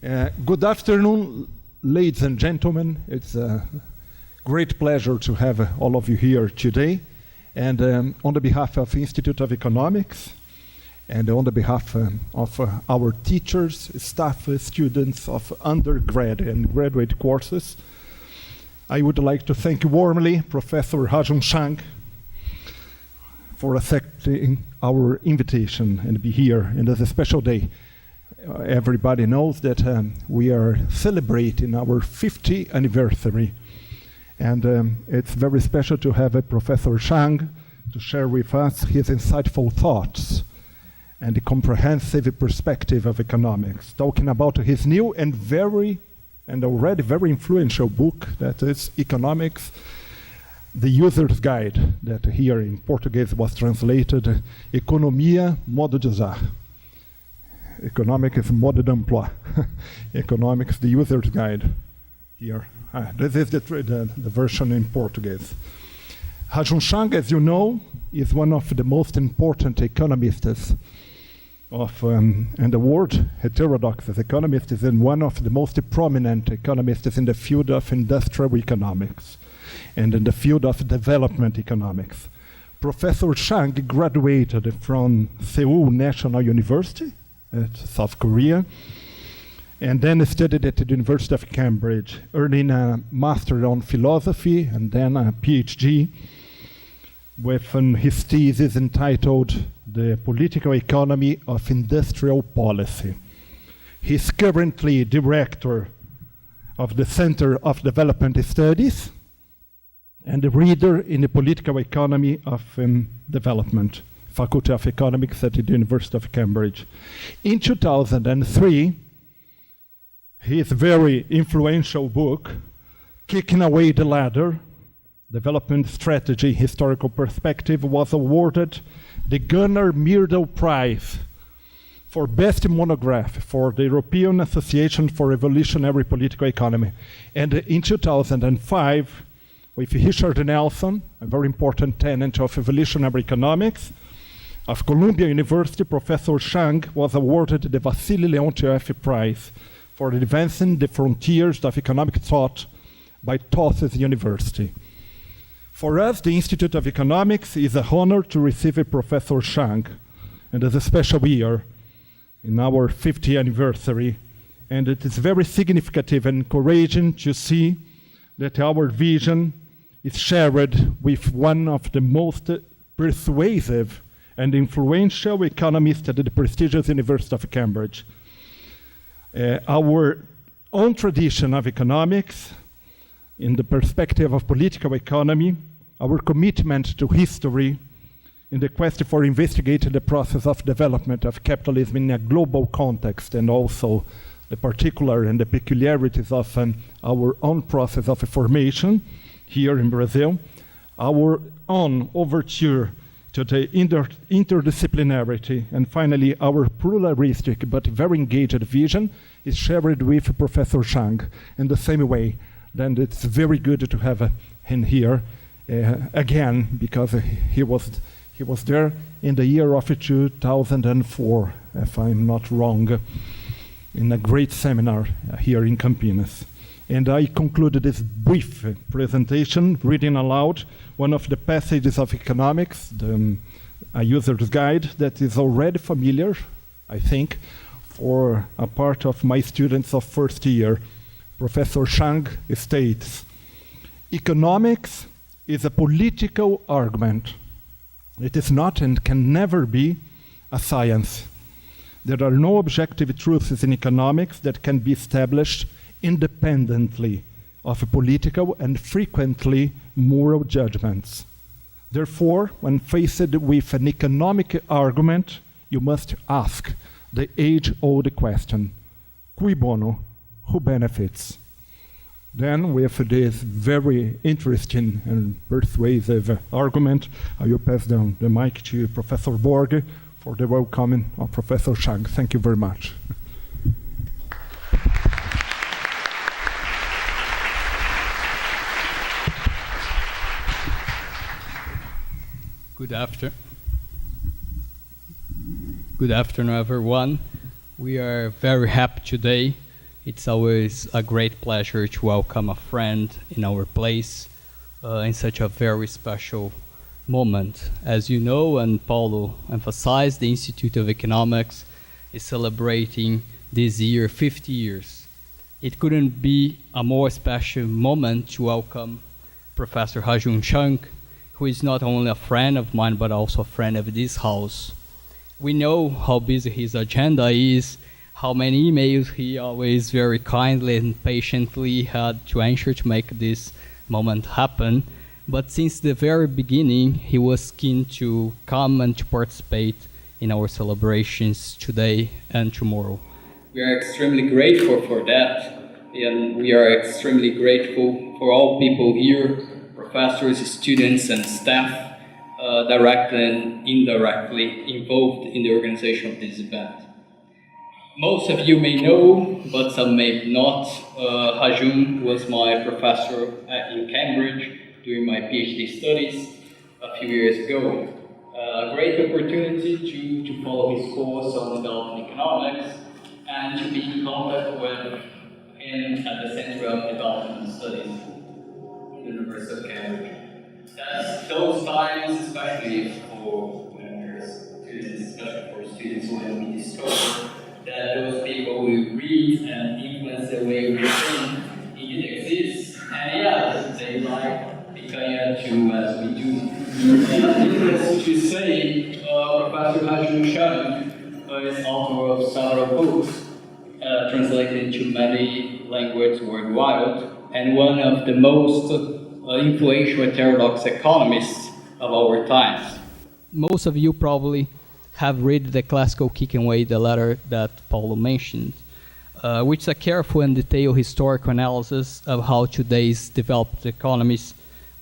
Good afternoon, ladies and gentlemen. It's a great pleasure to have all of you here today. And on the behalf of the Institute of Economics, and on the behalf of our teachers, staff, students of undergrad and graduate courses, I would like to thank warmly Professor Ha-Joon Chang for accepting our invitation and be here. And it's a special day. Everybody knows that we are celebrating our 50th anniversary. And it's very special to have Professor Chang to share with us his insightful thoughts and the comprehensive perspective of economics, talking about his new and already very influential book, that is Economics, the User's Guide, that here in Portuguese was translated Economia, Modo de Usar. Economics, Modo de Emploi. Economics, the User's Guide. Here. This is the version in Portuguese. Ha-Joon Chang, as you know, is one of the most important economists and the word heterodox economist is one of the most prominent economists in the field of industrial economics and in the field of development economics. Professor Chang graduated from Seoul National University at South Korea, and then studied at the University of Cambridge, earning a master on philosophy and then a PhD with his thesis entitled The Political Economy of Industrial Policy. He's currently director of the Center of Development Studies and a reader in the Political Economy of Development, Faculty of Economics at the University of Cambridge. In 2003, his very influential book, Kicking Away the Ladder, Development Strategy, Historical Perspective, was awarded the Gunnar Myrdal Prize for Best Monograph for the European Association for Revolutionary Political Economy. And in 2005, with Richard Nelson, a very important tenet of evolutionary economics, of Columbia University, Professor Chang was awarded the Vassily Leontiev Prize for advancing the frontiers of economic thought by Tufts University. For us, the Institute of Economics is an honor to receive Professor Chang, and it's a special year in our 50th anniversary, and it is very significant and encouraging to see that our vision is shared with one of the most persuasive and influential economists at the prestigious University of Cambridge. Our own tradition of economics, in the perspective of political economy, our commitment to history, in the quest for investigating the process of development of capitalism in a global context, and also the particular and the peculiarities of our own process of formation here in Brazil, our own overture to the interdisciplinarity, and finally our pluralistic but very engaged vision is shared with Professor Chang in the same way. Then it's very good to have him here again, because he was there in the year of 2004, if I'm not wrong, in a great seminar here in Campinas. And I concluded this brief presentation reading aloud one of the passages of economics, a user's guide that is already familiar, I think, for a part of my students of first year. Professor Chang states, "Economics is a political argument. It is not and can never be a science. There are no objective truths in economics that can be established independently of political and frequently moral judgments. Therefore, when faced with an economic argument, you must ask the age-old question, cui bono, who benefits?" Then, with this very interesting and persuasive argument, I will pass down the mic to Professor Borg for the welcoming of Professor Chang. Thank you very much. Good afternoon, everyone. We are very happy today It's always a great pleasure to welcome a friend in our place in such a very special moment. As you know, and Paulo emphasized, the Institute of Economics is celebrating this year 50 years. It couldn't be a more special moment to welcome Professor Ha-Joon Chang, who is not only a friend of mine, but also a friend of this house. We know how busy his agenda is, how many emails he always very kindly and patiently had to answer to make this moment happen. But since the very beginning, he was keen to come and to participate in our celebrations today and tomorrow. We are extremely grateful for that, and we are extremely grateful for all people here, professors, students, and staff, directly and indirectly involved in the organization of this event. Most of you may know, but some may not, Ha-Joon was my professor in Cambridge during my PhD studies a few years ago. A great opportunity to follow his course on development economics and to be in contact with him at the Center of Development Studies at the University of Cambridge. Those times, especially for students, especially for students when we discover that those people will read and influence the way we think indeed exists. And yes, they like picanha too, as we do. Needless to say, Professor Ha-Joon Chang is author of several books translated into many languages worldwide, and one of the most influential heterodox economists of our times. Most of you probably have read the classical Kick and Way, the letter that Paulo mentioned, which is a careful and detailed historical analysis of how today's developed economies,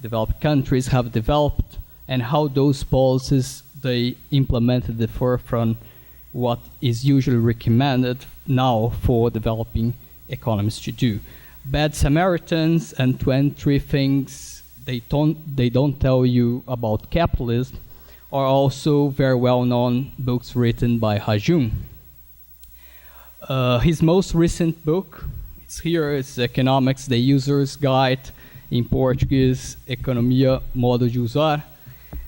developed countries have developed, and how those policies they implemented differ from what is usually recommended now for developing economies to do. Bad Samaritans and 23 Things they don't tell you about capitalism are also very well-known books written by Ha-Joon. His most recent book, it's here, it's Economics, the User's Guide, in Portuguese, Economia, Modo de Usar,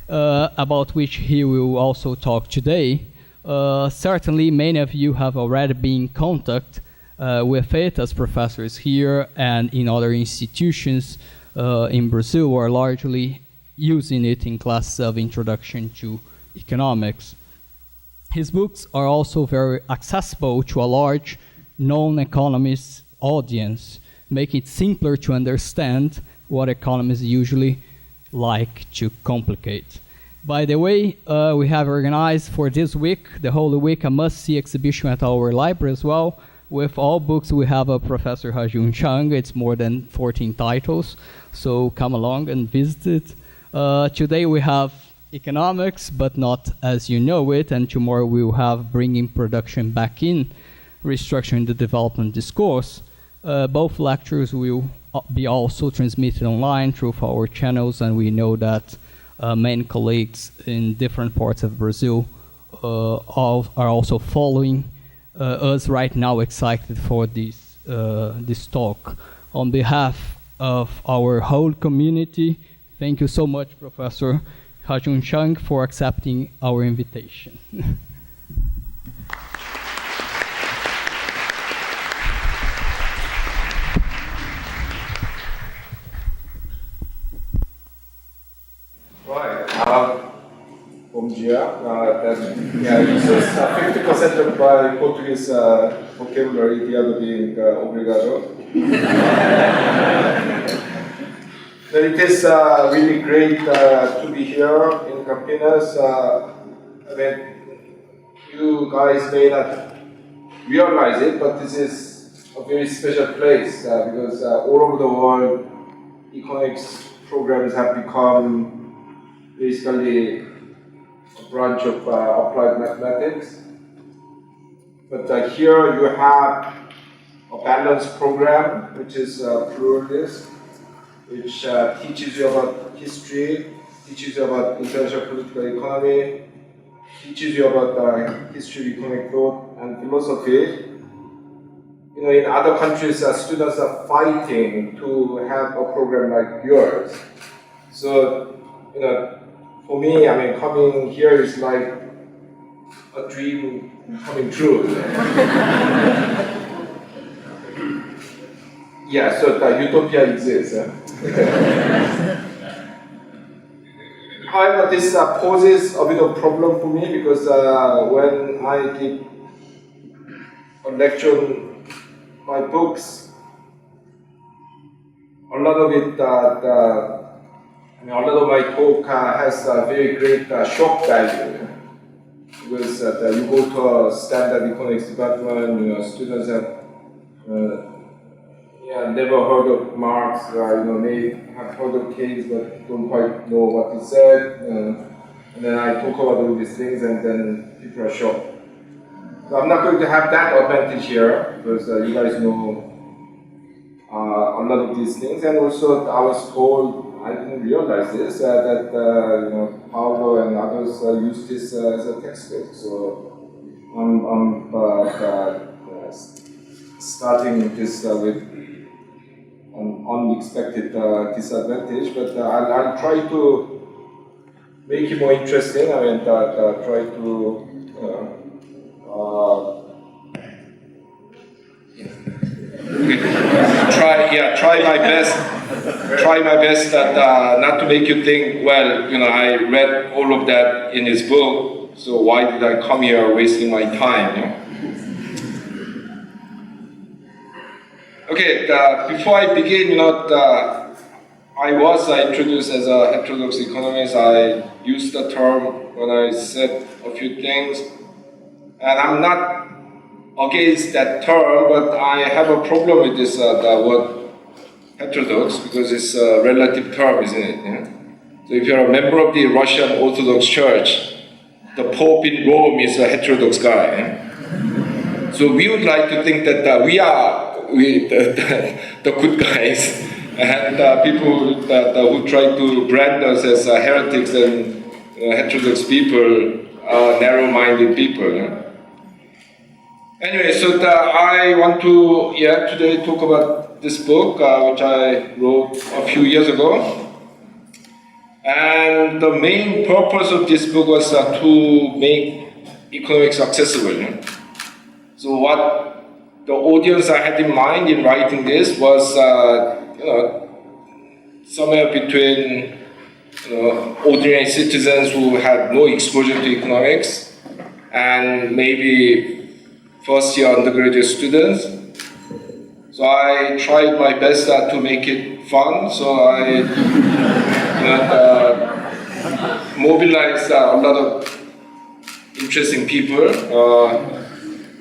about which he will also talk today. Certainly, many of you have already been in contact with it as professors here and in other institutions in Brazil are largely using it in classes of introduction to economics. His books are also very accessible to a large non-economist audience, making it simpler to understand what economists usually like to complicate. By the way, we have organized for this week, the whole week, a must-see exhibition at our library as well. With all books, we have a Professor Ha-Joon Chang. It's more than 14 titles, so come along and visit it. Today we have economics, but not as you know it, and tomorrow we will have bringing production back in, restructuring the development discourse. Both lectures will be also transmitted online through our channels, and we know that many colleagues in different parts of Brazil are also following us right now, excited for this talk. On behalf of our whole community, thank you so much, Professor Ha-Joon Chang, for accepting our invitation. Bom dia. This is 50% of my Portuguese vocabulary, the other being obrigado. But it is really great to be here in Campinas. I mean, you guys may not realize it, but this is a very special place because all over the world, economics programs have become basically a branch of applied mathematics. But here you have a balanced program, which is pluralist, which teaches you about history, teaches you about international political economy, teaches you about history of economic thought and philosophy. in other countries, students are fighting to have a program like yours. So, for me, coming here is like a dream coming true. Yeah, so the utopia exists. However, this poses a bit of problem for me because when I give a lecture on my books, a lot of it, a lot of my talk has a very great shock value. Because you go to a standard economics department, students have never heard of Marx, may have heard of Keynes but don't quite know what he said. And then I talk about all these things and then people are shocked. So I'm not going to have that advantage here because you guys know a lot of these things. And also I was told, I didn't realize this, that Paulo and others use this as a textbook. So I'm starting this with an unexpected disadvantage, but I'll try to make it more interesting. Try to try my best not to make you think, well, I read all of that in his book, so why did I come here wasting my time? Okay, before I begin, I was introduced as a heterodox economist. I used the term when I said a few things, and I'm not against that term, but I have a problem with this the word heterodox because it's a relative term, isn't it? Yeah? So if you're a member of the Russian Orthodox Church, the Pope in Rome is a heterodox guy. Yeah? So we would like to think that we are the good guys, and people who try to brand us as heretics and heterodox people are narrow-minded people. Yeah? Anyway, so I want to today talk about this book which I wrote a few years ago. And the main purpose of this book was to make economics accessible. Yeah? So what the audience I had in mind in writing this was somewhere between ordinary citizens who had no exposure to economics and maybe first-year undergraduate students. So I tried my best to make it fun. So I mobilized a lot of interesting people.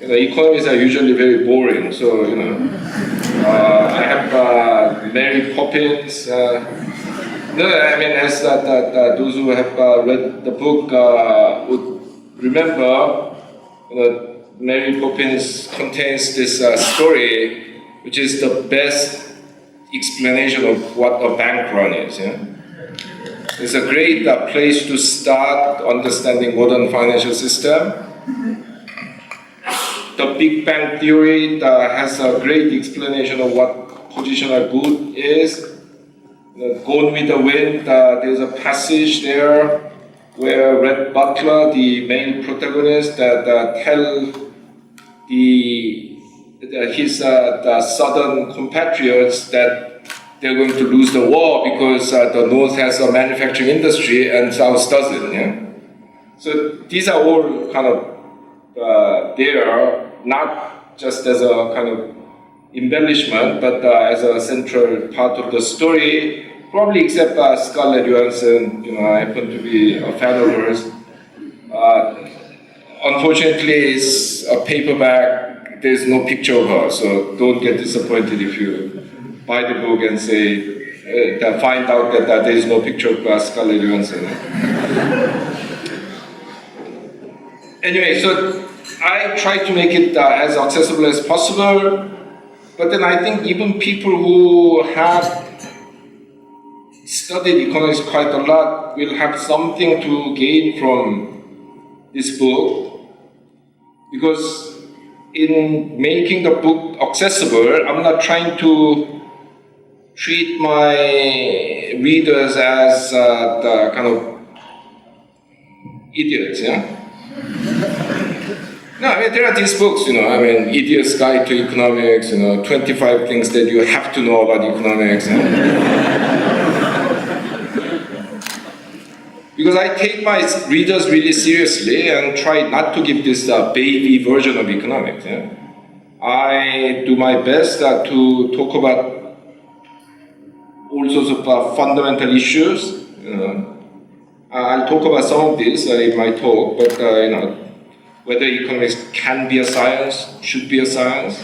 Economists are usually very boring. So I have Mary Poppins. As those who have read the book would remember, Mary Poppins contains this story, which is the best explanation of what a bank run is. Yeah? It's a great place to start understanding modern financial system. The Big Bang Theory has a great explanation of what positional good is. Gone with the Wind, there's a passage there where Red Butler, the main protagonist, tell his southern compatriots that they're going to lose the war because the North has a manufacturing industry and South doesn't. Yeah? So these are all kind of there, not just as a kind of embellishment, but as a central part of the story. Probably except Scarlett Johansson, I happen to be a fan of hers. Unfortunately, it's a paperback. There's no picture of her, so don't get disappointed if you buy the book and say find out that there is no picture of Scarlett Johansson. Anyway, so I try to make it as accessible as possible, but then I think even people who have studied economics quite a lot will have something to gain from this book, because in making the book accessible, I'm not trying to treat my readers as the kind of idiots, yeah? No, I mean, there are these books, Idiot's Guide to Economics, 25 things that you have to know about economics. Because I take my readers really seriously and try not to give this baby version of economics. Yeah? I do my best to talk about all sorts of fundamental issues. I'll talk about some of this in my talk, but whether economics can be a science, should be a science,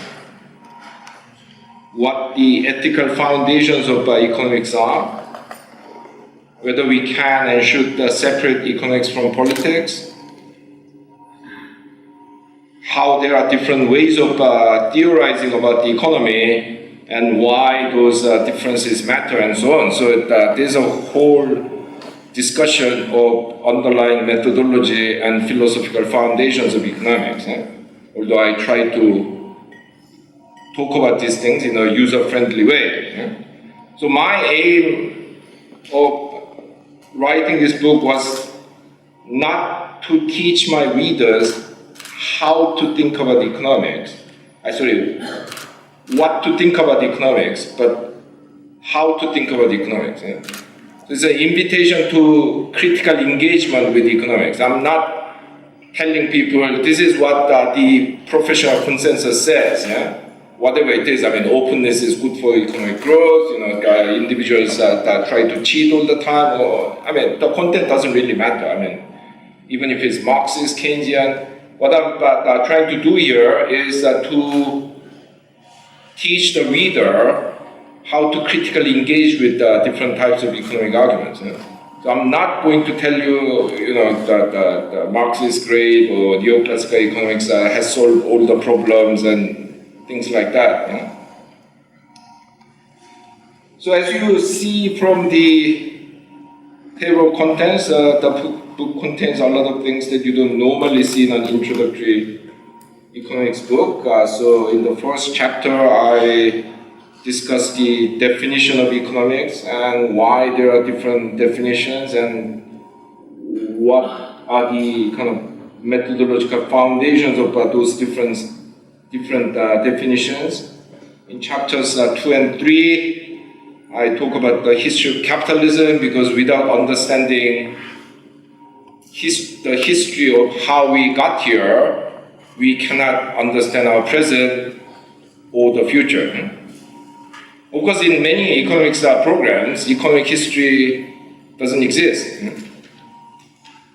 what the ethical foundations of economics are, whether we can and should separate economics from politics, how there are different ways of theorizing about the economy and why those differences matter and so on. So there's a whole discussion of underlying methodology and philosophical foundations of economics. Although I try to talk about these things in a user-friendly way. So my aim of writing this book was not to teach my readers how to think about economics. What to think about economics, but how to think about economics. So it's an invitation to critical engagement with economics. I'm not telling people this is what the professional consensus says. Whatever it is, openness is good for economic growth, individuals try to cheat all the time, the content doesn't really matter. Even if it's Marxist, Keynesian, what I'm trying to do here is to teach the reader how to critically engage with different types of economic arguments. So I'm not going to tell you, that the Marxist great or neoclassical economics has solved all the problems and things like that. So as you see from the table of contents, the book contains a lot of things that you don't normally see in an introductory economics book. So in the first chapter, I discuss the definition of economics and why there are different definitions and what are the kind of methodological foundations of those different definitions. In chapters 2 and 3, I talk about the history of capitalism, because without understanding the history of how we got here, we cannot understand our present or the future. Of course, in many economics programs, economic history doesn't exist.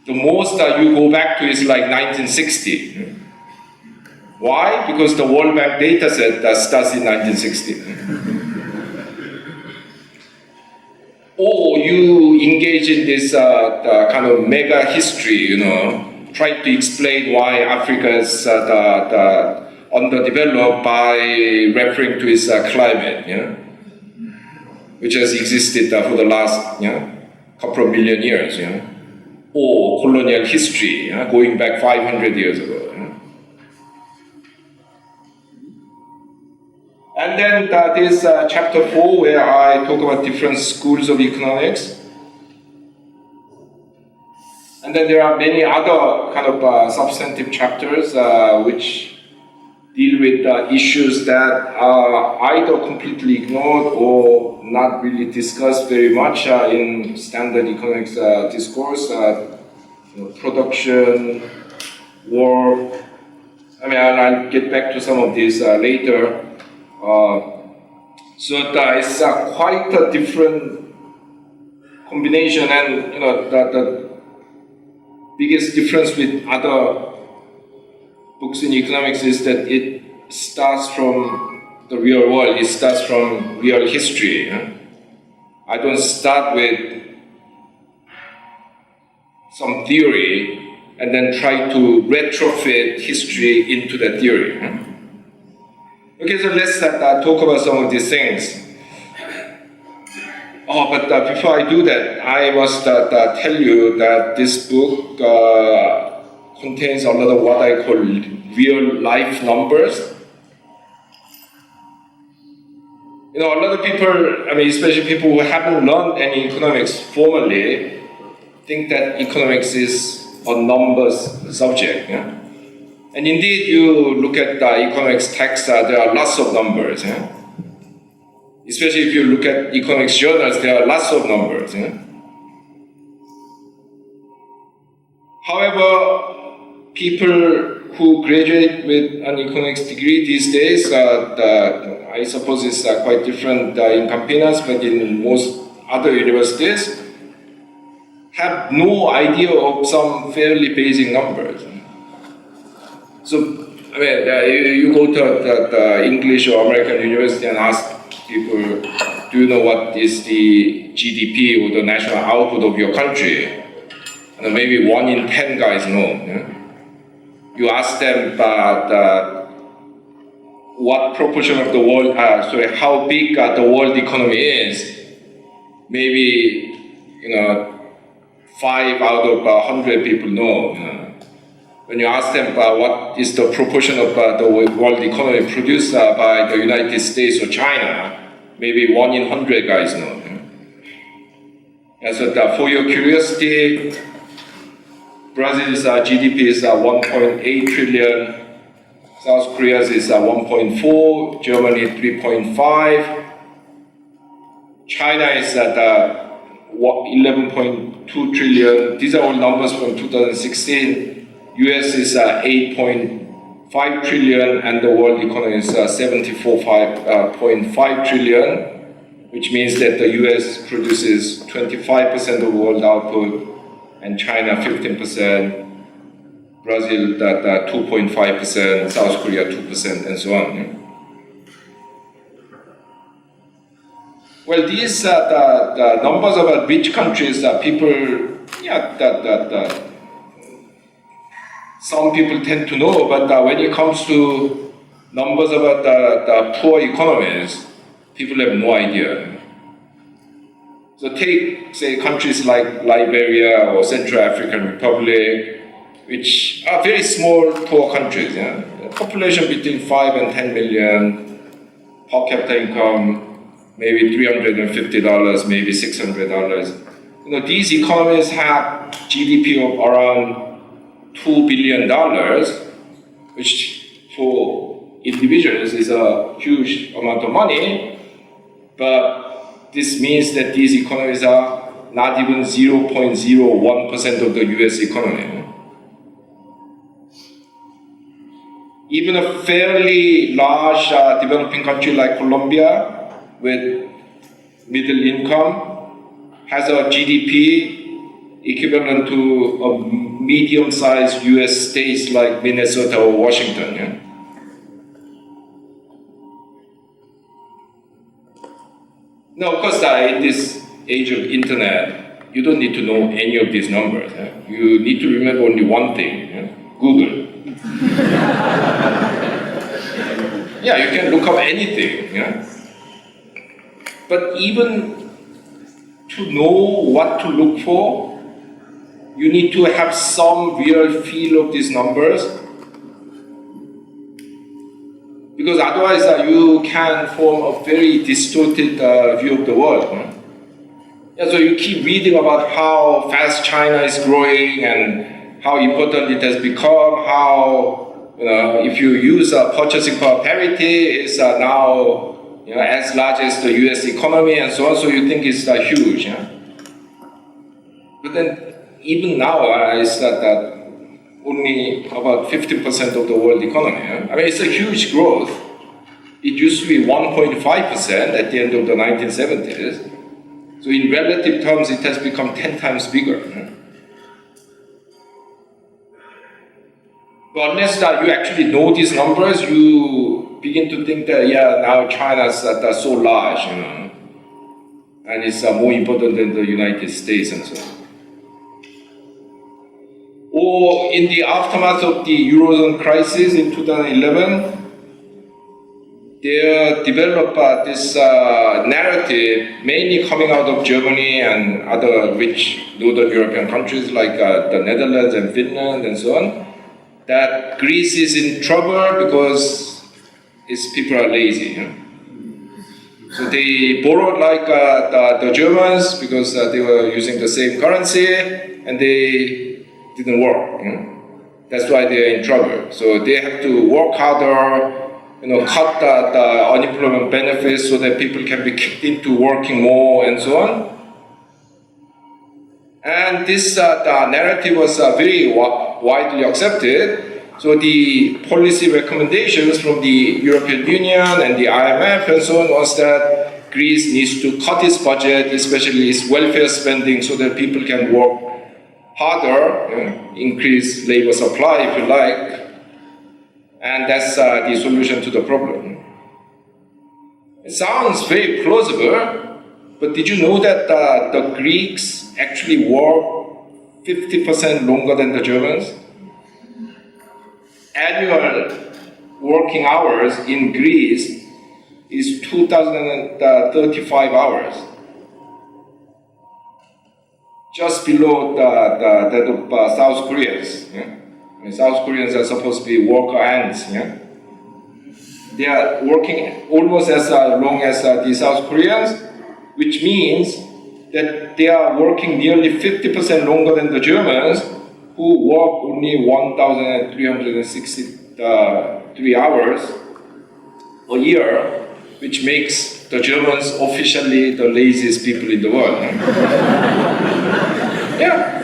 The most you go back to is like 1960. Why? Because the World Bank data set starts in 1960. Or you engage in this kind of mega history, trying to explain why Africa is underdeveloped by referring to its climate, which has existed for the last couple of million years, or colonial history, going back 500 years ago. And then there's chapter 4, where I talk about different schools of economics. And then there are many other kind of substantive chapters which deal with issues that are either completely ignored or not really discussed very much in standard economics discourse. Production, work. I'll get back to some of these later. So it's quite a different combination, and the biggest difference with other books in economics is that it starts from the real world, it starts from real history. I don't start with some theory and then try to retrofit history into that theory. Okay, so let's talk about some of these things. But before I do that, I must tell you that this book contains a lot of what I call real life numbers. You know, a lot of people, I mean, especially people who haven't learned any economics formally, think that economics is a numbers subject. Yeah? And indeed, you look at the economics text, there are lots of numbers. Yeah? Especially if you look at economics journals, there are lots of numbers. Yeah? However, people who graduate with an economics degree these days, I suppose it's quite different in Campinas, but in most other universities, have no idea of some fairly basic numbers. So, I mean, you go to the English or American university and ask people, do you know what is the GDP or the national output of your country? And maybe 1 in 10 guys know. Yeah? You ask them what proportion of the world, how big the world economy is. Maybe, 5 out of 100 people know. When you ask them what is the proportion of the world economy produced by the United States or China, maybe 1 in 100 guys know. And so for your curiosity, Brazil's GDP is 1.8 trillion, South Korea's is 1.4, Germany 3.5, China is at 11.2 trillion. These are all numbers from 2016. US is 8.5 trillion, and the world economy is 74.5 trillion, which means that the US produces 25% of world output, and China 15%, Brazil 2.5%, South Korea 2%, and so on. Well, these the numbers about rich countries, people, some people tend to know, but when it comes to numbers about the poor economies, people have no idea. So take, say, countries like Liberia or Central African Republic, which are very small, poor countries. Yeah? Population between 5 and 10 million, per capita income, maybe $350, maybe $600. These economies have GDP of around $2 billion, which for individuals is a huge amount of money, but this means that these economies are not even 0.01% of the US economy. Even a fairly large developing country like Colombia with middle income has a GDP equivalent to a medium-sized US states like Minnesota or Washington. Yeah? Now, of course, in this age of internet, you don't need to know any of these numbers. Yeah? You need to remember only one thing, yeah? Google. Yeah, you can look up anything. Yeah? But even to know what to look for, you need to have some real feel of these numbers, because otherwise you can form a very distorted view of the world. Yeah, so you keep reading about how fast China is growing and how important it has become, how if you use purchasing power parity, it's now as large as the US economy and so on, so you think it's huge. Yeah? But then even now, it's only about 15% of the world economy. Yeah? I mean, it's a huge growth. It used to be 1.5% at the end of the 1970s. So in relative terms, it has become 10 times bigger. Yeah? But unless you actually know these numbers, you begin to think that, now China's so large, and it's more important than the United States and so on. Or in the aftermath of the Eurozone crisis in 2011, they developed this narrative, mainly coming out of Germany and other rich Northern European countries like the Netherlands and Finland and so on, that Greece is in trouble because its people are lazy. So they borrowed like the Germans because they were using the same currency and they didn't work. That's why they're in trouble. So they have to work harder, cut the unemployment benefits so that people can be kicked into working more and so on. And this the narrative was very widely accepted. So the policy recommendations from the European Union and the IMF and so on was that Greece needs to cut its budget, especially its welfare spending, so that people can work harder, increase labor supply, if you like. And that's the solution to the problem. It sounds very plausible, but did you know that the Greeks actually work 50% longer than the Germans? Annual working hours in Greece is 2,035 hours. Just below that of South Koreans. South Koreans are supposed to be worker ants. They are working almost as long as the South Koreans, which means that they are working nearly 50% longer than the Germans, who work only 1,363 hours a year, which makes the Germans officially the laziest people in the world. Yeah.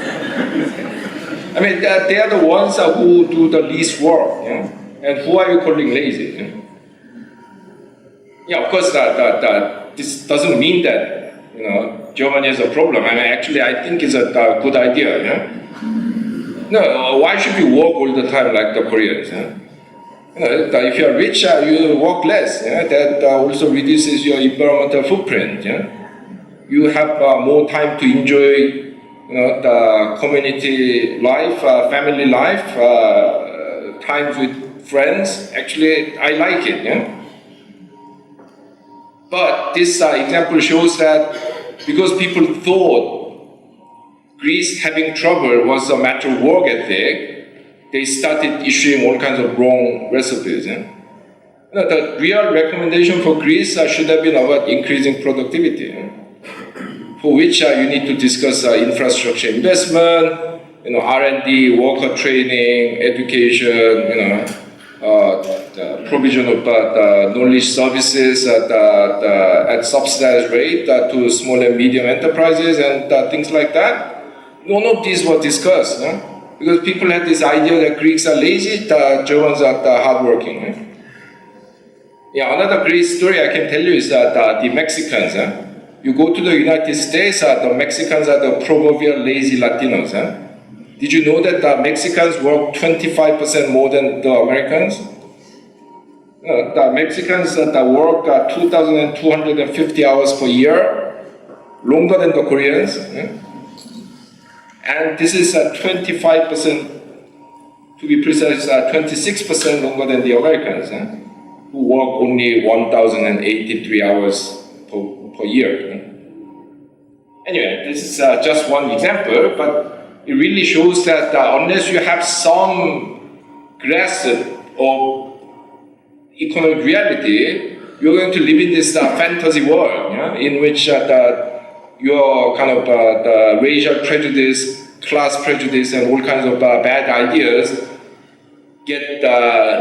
I mean, they are the ones who do the least work. And who are you calling lazy? Yeah, of course, this doesn't mean that Germany is a problem. I mean, actually, I think it's a good idea. No, why should we work all the time like the Koreans? If you are rich, you work less. That also reduces your environmental footprint. You have more time to enjoy the community life, family life, times with friends. Actually, I like it. But this example shows that because people thought Greece having trouble was a matter of work ethic, they started issuing all kinds of wrong recipes. The real recommendation for Greece should have been about increasing productivity, for which you need to discuss infrastructure investment, R&D, worker training, education, the provision of knowledge services at subsidized rate to small and medium enterprises and things like that. None of these were discussed, because people had this idea that Greeks are lazy, the Germans are hardworking. Yeah, another great story I can tell you is that the Mexicans. You go to the United States, the Mexicans are the proverbial lazy Latinos. Did you know that the Mexicans work 25% more than the Americans? The Mexicans work 2,250 hours per year, longer than the Koreans. And this is 25%, to be precise, 26% longer than the Americans, who work only 1,083 hours per year. Anyway, this is just one example, but it really shows that unless you have some grasp of economic reality, you're going to live in this fantasy world, in which your kind of the racial prejudice, class prejudice, and all kinds of bad ideas get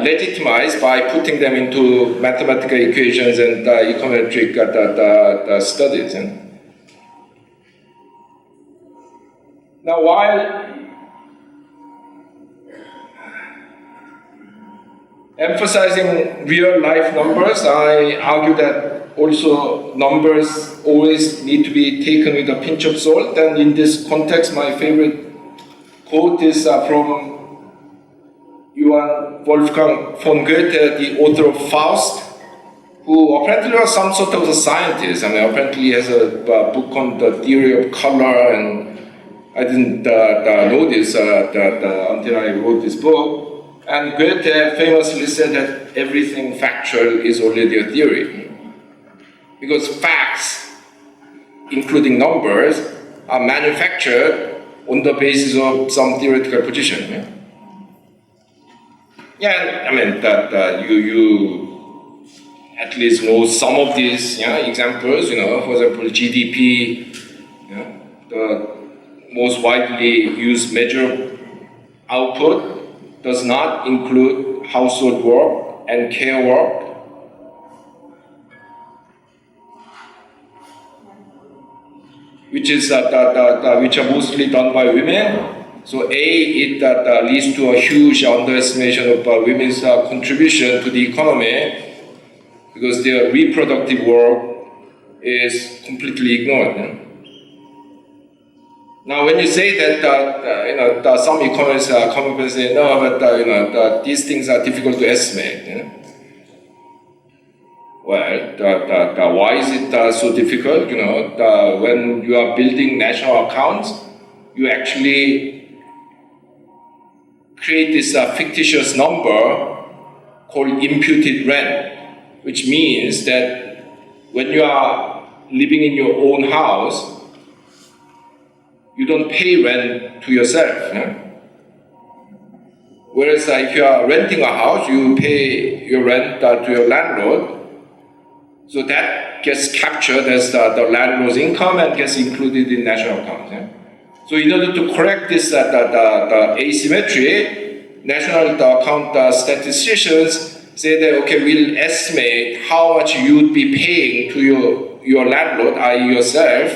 legitimized by putting them into mathematical equations and econometric studies. Now, while emphasizing real life numbers, I argue that also numbers always need to be taken with a pinch of salt. And in this context, my favorite quote is from Johann Wolfgang von Goethe, the author of Faust, who apparently was some sort of a scientist. I mean, apparently he has a book on the theory of color, and I didn't know this until I wrote this book. And Goethe famously said that everything factual is already a theory. Because facts, including numbers, are manufactured on the basis of some theoretical position. Yeah, I mean that you at least know some of these examples. For example, GDP, the most widely used measure output does not include household work and care work. Which are mostly done by women. So it leads to a huge underestimation of women's contribution to the economy because their reproductive work is completely ignored. Now, when you say that some economists come up and say no, but these things are difficult to estimate. Well, why is it so difficult? When you are building national accounts, you actually create this fictitious number called imputed rent, which means that when you are living in your own house, you don't pay rent to yourself. Whereas if you are renting a house, you pay your rent to your landlord. So that gets captured as the landlord's income and gets included in national accounts. So in order to correct this the asymmetry, national account statisticians say that, okay, we'll estimate how much you would be paying to your landlord, i.e. yourself,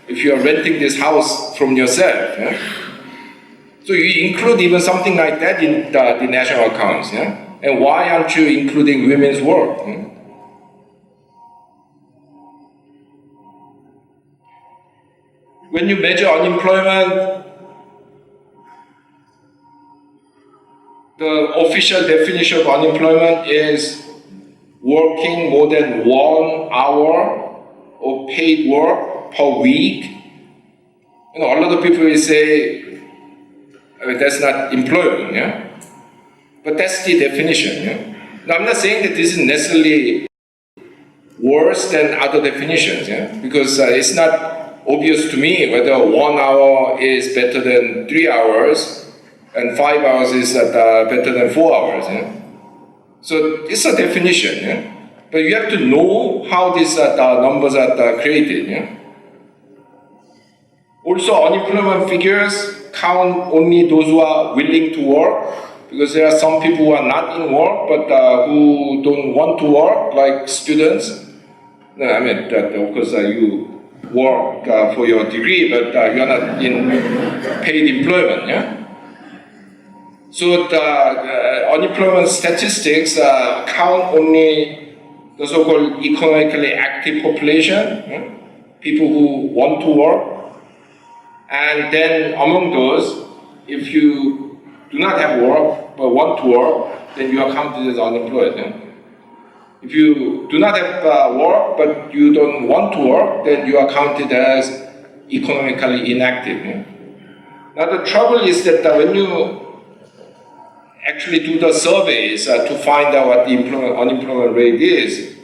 if you are renting this house from yourself. So you include even something like that in the national accounts. And why aren't you including women's work? When you measure unemployment, the official definition of unemployment is working more than 1 hour of paid work per week. A lot of people will say, that's not employment, But that's the definition, Now, I'm not saying that this is necessarily worse than other definitions, Because it's not obvious to me whether 1 hour is better than 3 hours and 5 hours is better than 4 hours. So it's a definition. But you have to know how these numbers are created. Also, unemployment figures count only those who are willing to work, because there are some people who are not in work but who don't want to work, like students. Of course, you work for your degree, but you're not in paid employment. So the unemployment statistics count only the so-called economically active population, people who want to work. And then among those, if you do not have work but want to work, then you are counted as unemployed. If you do not have work but you don't want to work, then you are counted as economically inactive. Now the trouble is that when you actually do the surveys to find out what the unemployment rate is,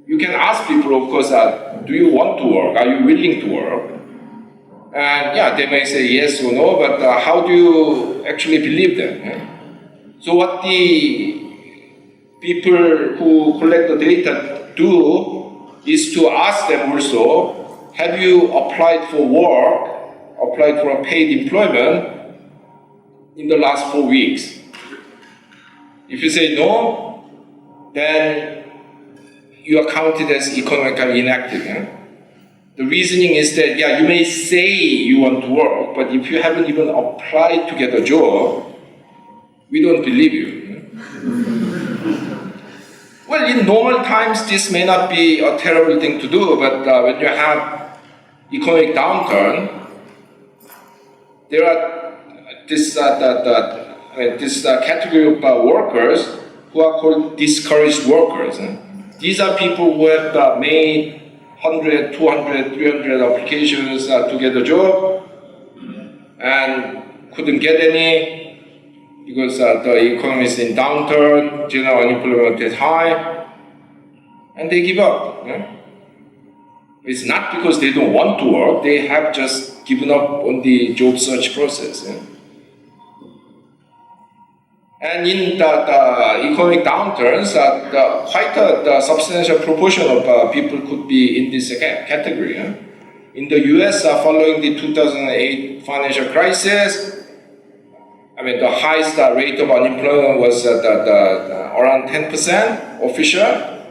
you can ask people, of course, do you want to work? Are you willing to work? And they may say yes or no, but how do you actually believe them? So what the people who collect the data do is to ask them also, have you applied for work, applied for a paid employment in the last 4 weeks? If you say no, then you are counted as economically inactive. The reasoning is that, you may say you want to work, but if you haven't even applied to get a job, we don't believe you. Well, in normal times, this may not be a terrible thing to do, but when you have economic downturn, there are this category of workers who are called discouraged workers. These are people who have made 100, 200, 300 applications to get a job and couldn't get any because the economy is in downturn, general unemployment is high, and they give up. It's not because they don't want to work, they have just given up on the job search process. And in the economic downturns, quite a substantial proportion of people could be in this category. In the US, following the 2008 financial crisis, I mean, the highest rate of unemployment was around 10% official,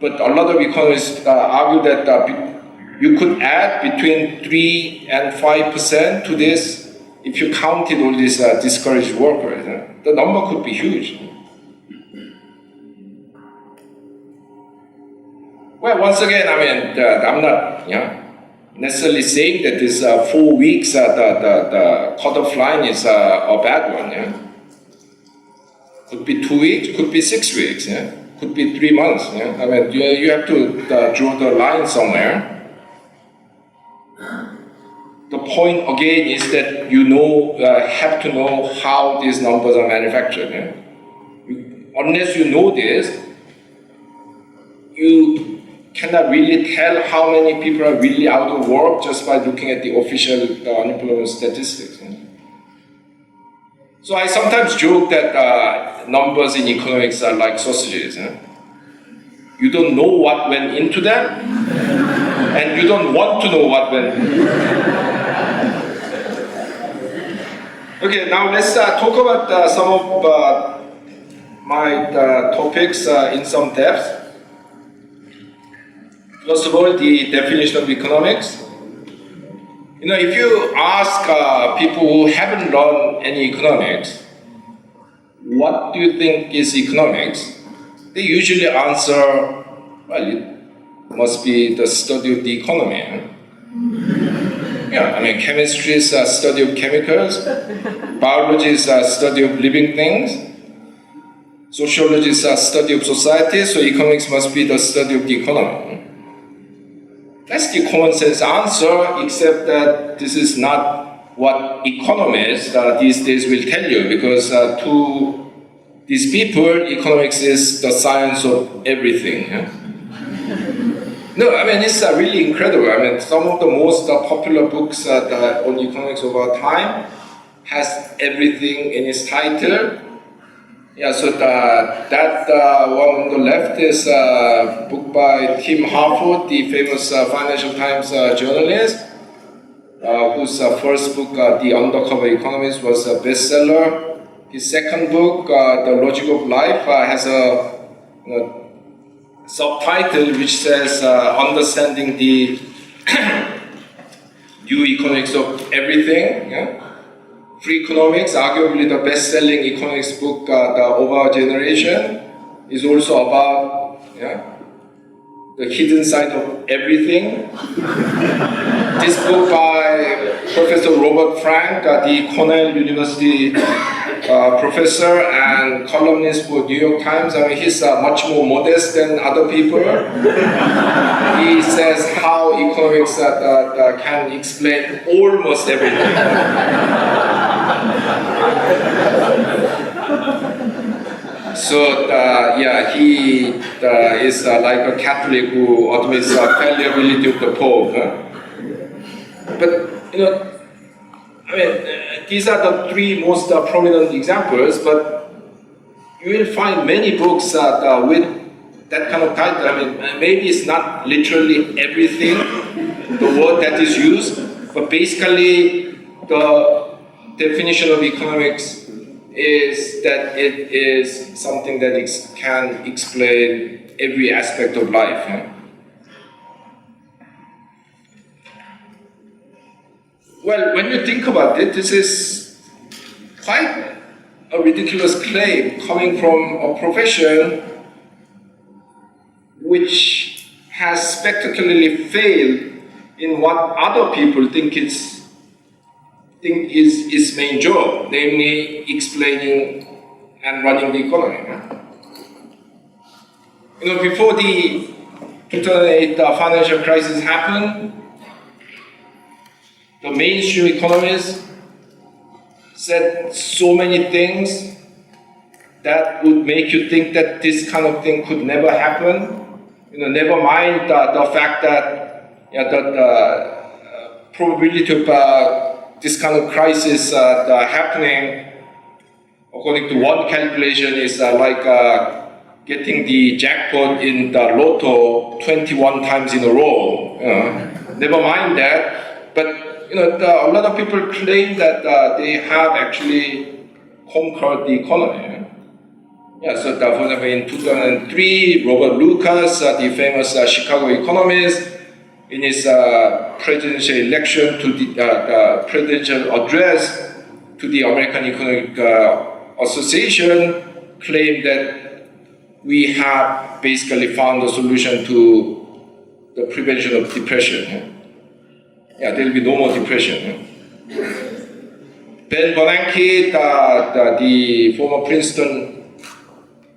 but a lot of economists argue that you could add between 3 and 5% to this if you counted all these discouraged workers. The number could be huge. Well, once again, I mean, I'm not necessarily saying that this 4 weeks, the cutoff line is a bad one. Yeah? Could be 2 weeks, could be 6 weeks, yeah? Could be 3 months. Yeah? I mean, you have to draw the line somewhere. The point again is that you have to know how these numbers are manufactured. Yeah? Unless you know this, you cannot really tell how many people are really out of work just by looking at the official unemployment statistics. Yeah? So I sometimes joke that numbers in economics are like sausages. Yeah? You don't know what went into them, and you don't want to know what went. Okay, now let's talk about some of my topics in some depth. First of all, the definition of economics. If you ask people who haven't learned any economics, what do you think is economics? They usually answer, well, it must be the study of the economy. Yeah, I mean, chemistry is a study of chemicals, biology is a study of living things, sociology is a study of society, so economics must be the study of the economy. That's the common sense answer, except that this is not what economists these days will tell you, because to these people, economics is the science of everything. Yeah? No, I mean, it's really incredible. I mean, some of the most popular books on economics of our time has everything in its title. Yeah, so that one on the left is a book by Tim Harford, the famous Financial Times journalist, whose first book, The Undercover Economist, was a bestseller. His second book, The Logic of Life, has a subtitle which says Understanding the New Economics of Everything. Yeah? Free Economics, arguably the best-selling economics book of our generation, is also about the hidden side of everything. This book by Professor Robert Frank, the Cornell University professor and columnist for New York Times, I mean, he's much more modest than other people. He says how economics can explain almost everything. So, he is like a Catholic who admits the fallibility of the Pope. But, I mean, these are the three most prominent examples, but you will find many books with that kind of title. I mean, maybe it's not literally everything, the word that is used, but basically the definition of economics is that it is something that can explain every aspect of life. Yeah? Well, when you think about it, this is quite a ridiculous claim coming from a profession which has spectacularly failed in what other people think is its main job, namely explaining and running the economy. Before the 2008 financial crisis happened, the mainstream economists said so many things that would make you think that this kind of thing could never happen. Never mind the fact that the probability of this kind of crisis happening according to one calculation, is like getting the jackpot in the lotto 21 times in a row. Never mind that, but a lot of people claim that they have actually conquered the economy. Yeah, so for example, in 2003, Robert Lucas, the famous Chicago economist, in his presidential election to the presidential address to the American Economic Association, claimed that we have basically found a solution to the prevention of depression. Yeah, there will be no more depression. Ben Bernanke, the former Princeton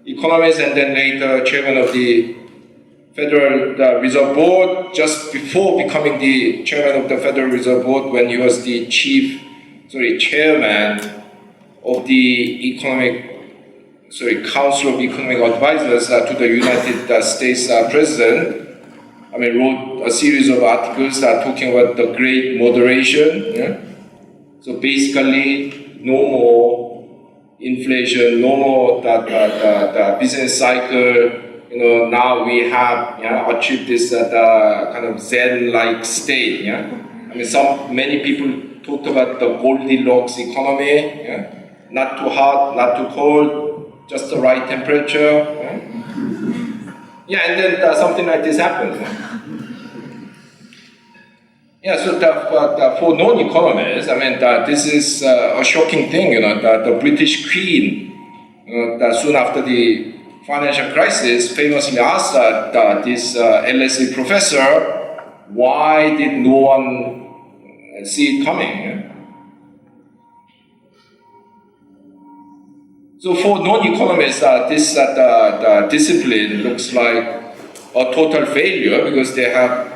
economist and then later chairman of the Federal Reserve Board, just before becoming the chairman of the Federal Reserve Board, when he was the chairman of the Council of Economic Advisors to the United States President, wrote a series of articles talking about the great moderation. Yeah? So basically, no more inflation, no more the business cycle. Now we have achieved this kind of Zen-like state. Yeah? Many people talked about the Goldilocks economy. Yeah? Not too hot, not too cold, just the right temperature. Yeah, and then something like this happens. Yeah, so for non-economists, this is a shocking thing. The British Queen, soon after the financial crisis, famously asked this LSE professor, why did no one see it coming? So for non-economists, this discipline looks like a total failure because they have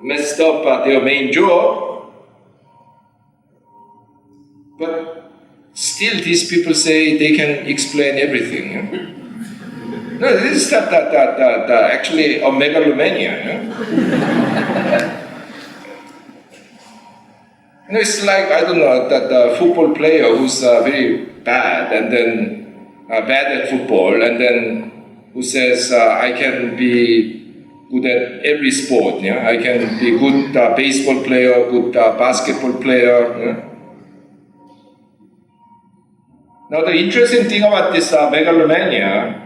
messed up their main job. But still these people say they can explain everything. No, this is actually a megalomania. It's like, I don't know, the football player who's very bad and then bad at football and then who says, I can be good at every sport. Yeah? I can be good baseball player, good basketball player. Yeah? Now the interesting thing about this megalomania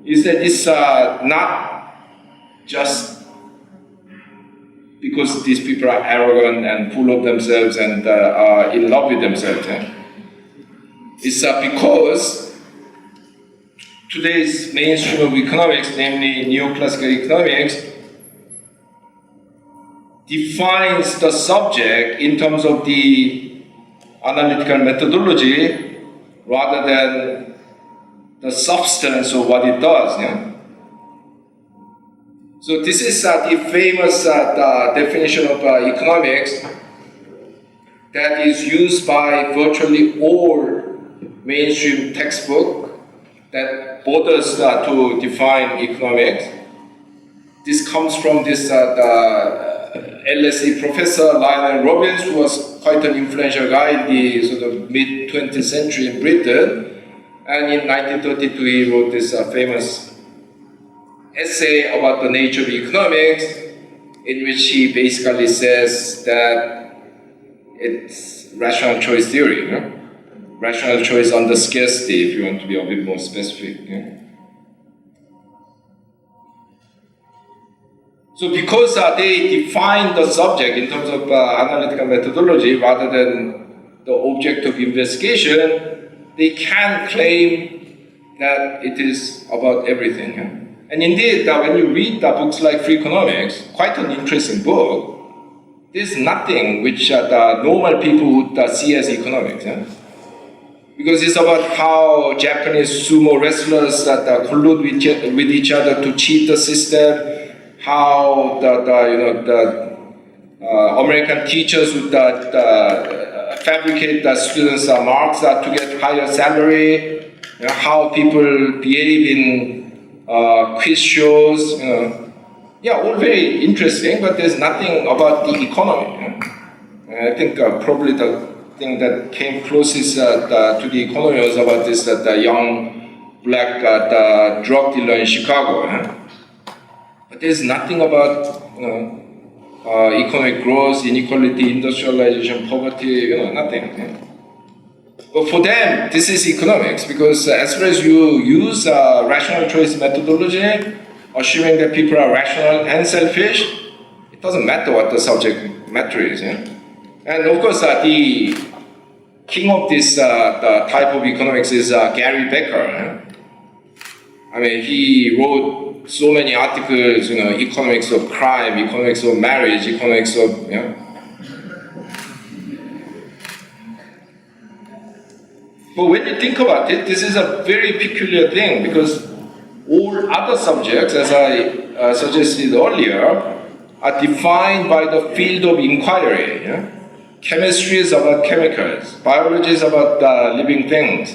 is that it's not just because these people are arrogant and full of themselves and are in love with themselves. Eh? It's because today's mainstream of economics, namely neoclassical economics, defines the subject in terms of the analytical methodology rather than the substance of what it does. Yeah? So this is the famous definition of economics that is used by virtually all mainstream textbook that bothers to define economics. This comes from this LSE professor Lionel Robbins, who was quite an influential guy in the sort of mid-20th century in Britain. And in 1932 he wrote this famous essay about the nature of economics, in which he basically says that it's rational choice theory. No? Rational choice under scarcity, if you want to be a bit more specific. Yeah? So because they define the subject in terms of analytical methodology rather than the object of investigation, they can claim that it is about everything. Yeah? And indeed, when you read books like Free Economics, quite an interesting book, there's nothing which the normal people would see as economics. Yeah? Because it's about how Japanese sumo wrestlers collude with each other to cheat the system, how the American teachers would fabricate the students' marks to get higher salary, how people behave in quiz shows, all very interesting, but there's nothing about the economy. I think probably the thing that came closest to the economy was about this the young black the drug dealer in Chicago. But there's nothing about economic growth, inequality, industrialization, poverty, nothing. But for them, this is economics, because as far as you use rational choice methodology, assuming that people are rational and selfish, it doesn't matter what the subject matter is. And of course, the king of this the type of economics is Gary Becker. I mean, he wrote so many articles, economics of crime, economics of marriage, economics of, But when you think about it, this is a very peculiar thing, because all other subjects, as I suggested earlier, are defined by the field of inquiry. Chemistry is about chemicals. Biology is about living things.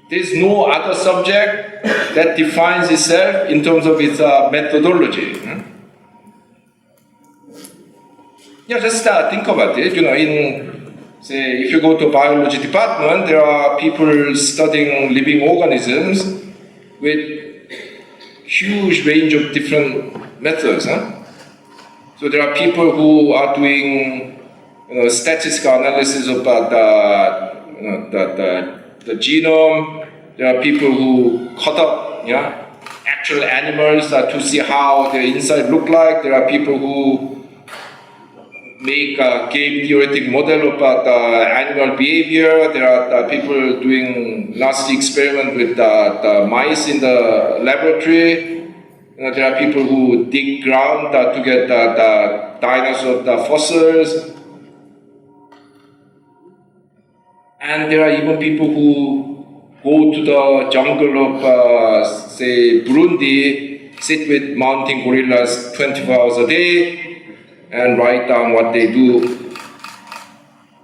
There's no other subject that defines itself in terms of its methodology. Just think about it. Say, if you go to a biology department, there are people studying living organisms with huge range of different methods. So there are people who are doing statistical analysis about the genome. There are people who cut up actual animals to see how their inside look like. There are people who make a game theoretic model about animal behavior. There are people doing nasty experiment with the mice in the laboratory. There are people who dig ground to get the dinosaur fossils. And there are even people who go to the jungle of, say, Burundi, sit with mountain gorillas 24 hours a day, and write down what they do.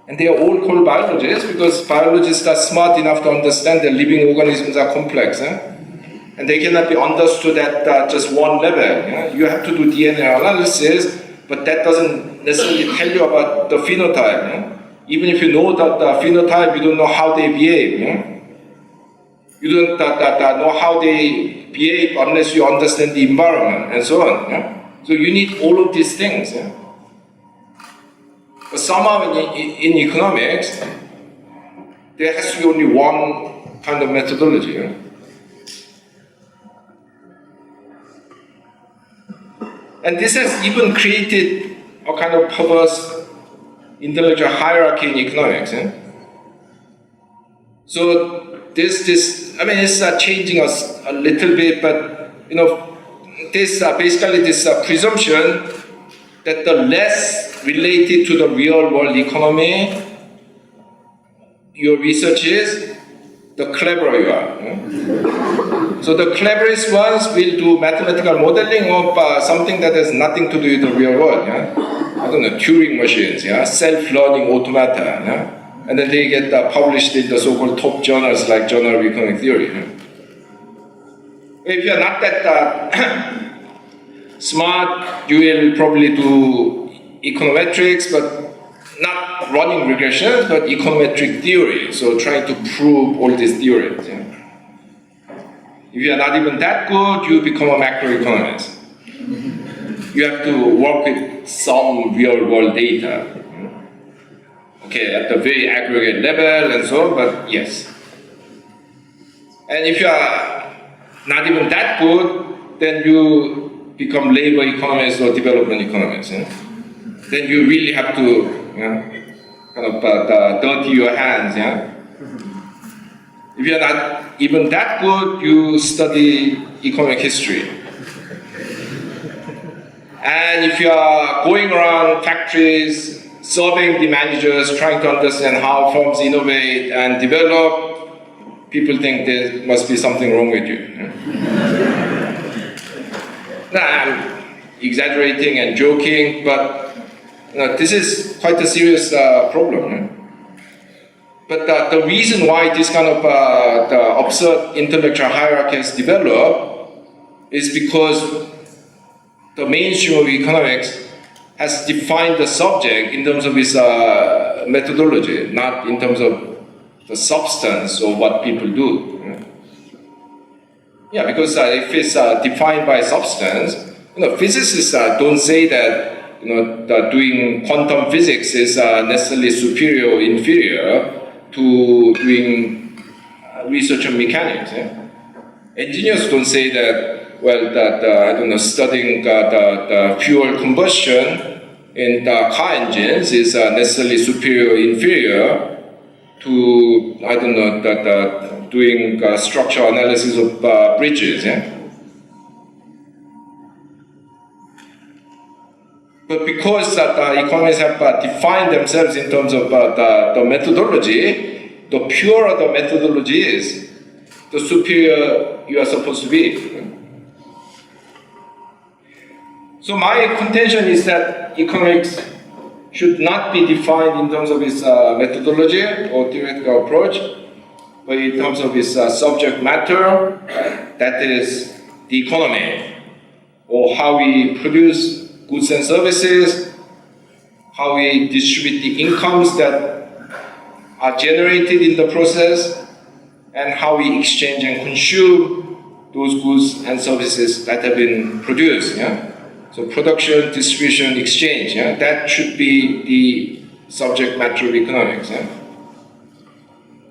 And they are all called biologists, because biologists are smart enough to understand that living organisms are complex. And they cannot be understood at just one level. You have to do DNA analysis, but that doesn't necessarily tell you about the phenotype. Even if you know that the phenotype, you don't know how they behave. You don't know how they behave unless you understand the environment and so on. So you need all of these things. But somehow in economics, there has to be only one kind of methodology. And this has even created a kind of perverse intellectual hierarchy in economics. So this I mean, it's changing us a little bit, but this basically this presumption that the less related to the real world economy your research is, the cleverer you are. So the cleverest ones will do mathematical modeling of something that has nothing to do with the real world. I don't know, Turing machines, self-learning automata, and then they get published in the so-called top journals like Journal of Economic Theory. If you're not that smart, you will probably do econometrics, but not running regressions, but econometric theory, so trying to prove all these theorems. If you're not even that good, you become a macroeconomist. You have to work with some real-world data. Okay, at the very aggregate level and so on, but yes. And if you are not even that good, then you become labor economist or development economist. Then you really have to kind of dirty your hands. If you're not even that good, you study economic history. And if you are going around factories, surveying the managers, trying to understand how firms innovate and develop, people think there must be something wrong with you. Now, I'm exaggerating and joking, but this is quite a serious problem. But the reason why this kind of the absurd intellectual hierarchy has developed is because the mainstream of economics has defined the subject in terms of its methodology, not in terms of the substance of what people do. Yeah, because if it's defined by substance, physicists don't say that that doing quantum physics is necessarily superior or inferior to doing research on mechanics. Yeah? Engineers don't say that, well, that studying the fuel combustion in the car engines is necessarily superior or inferior to, doing structural analysis of bridges. Yeah? But because economists have defined themselves in terms of the methodology, the purer the methodology is, the superior you are supposed to be. So my contention is that economics should not be defined in terms of its methodology or theoretical approach, but in terms of its subject matter, that is the economy, or how we produce goods and services, how we distribute the incomes that are generated in the process, and how we exchange and consume those goods and services that have been produced. Yeah? So production, distribution, exchange, yeah? That should be the subject matter of economics. Yeah?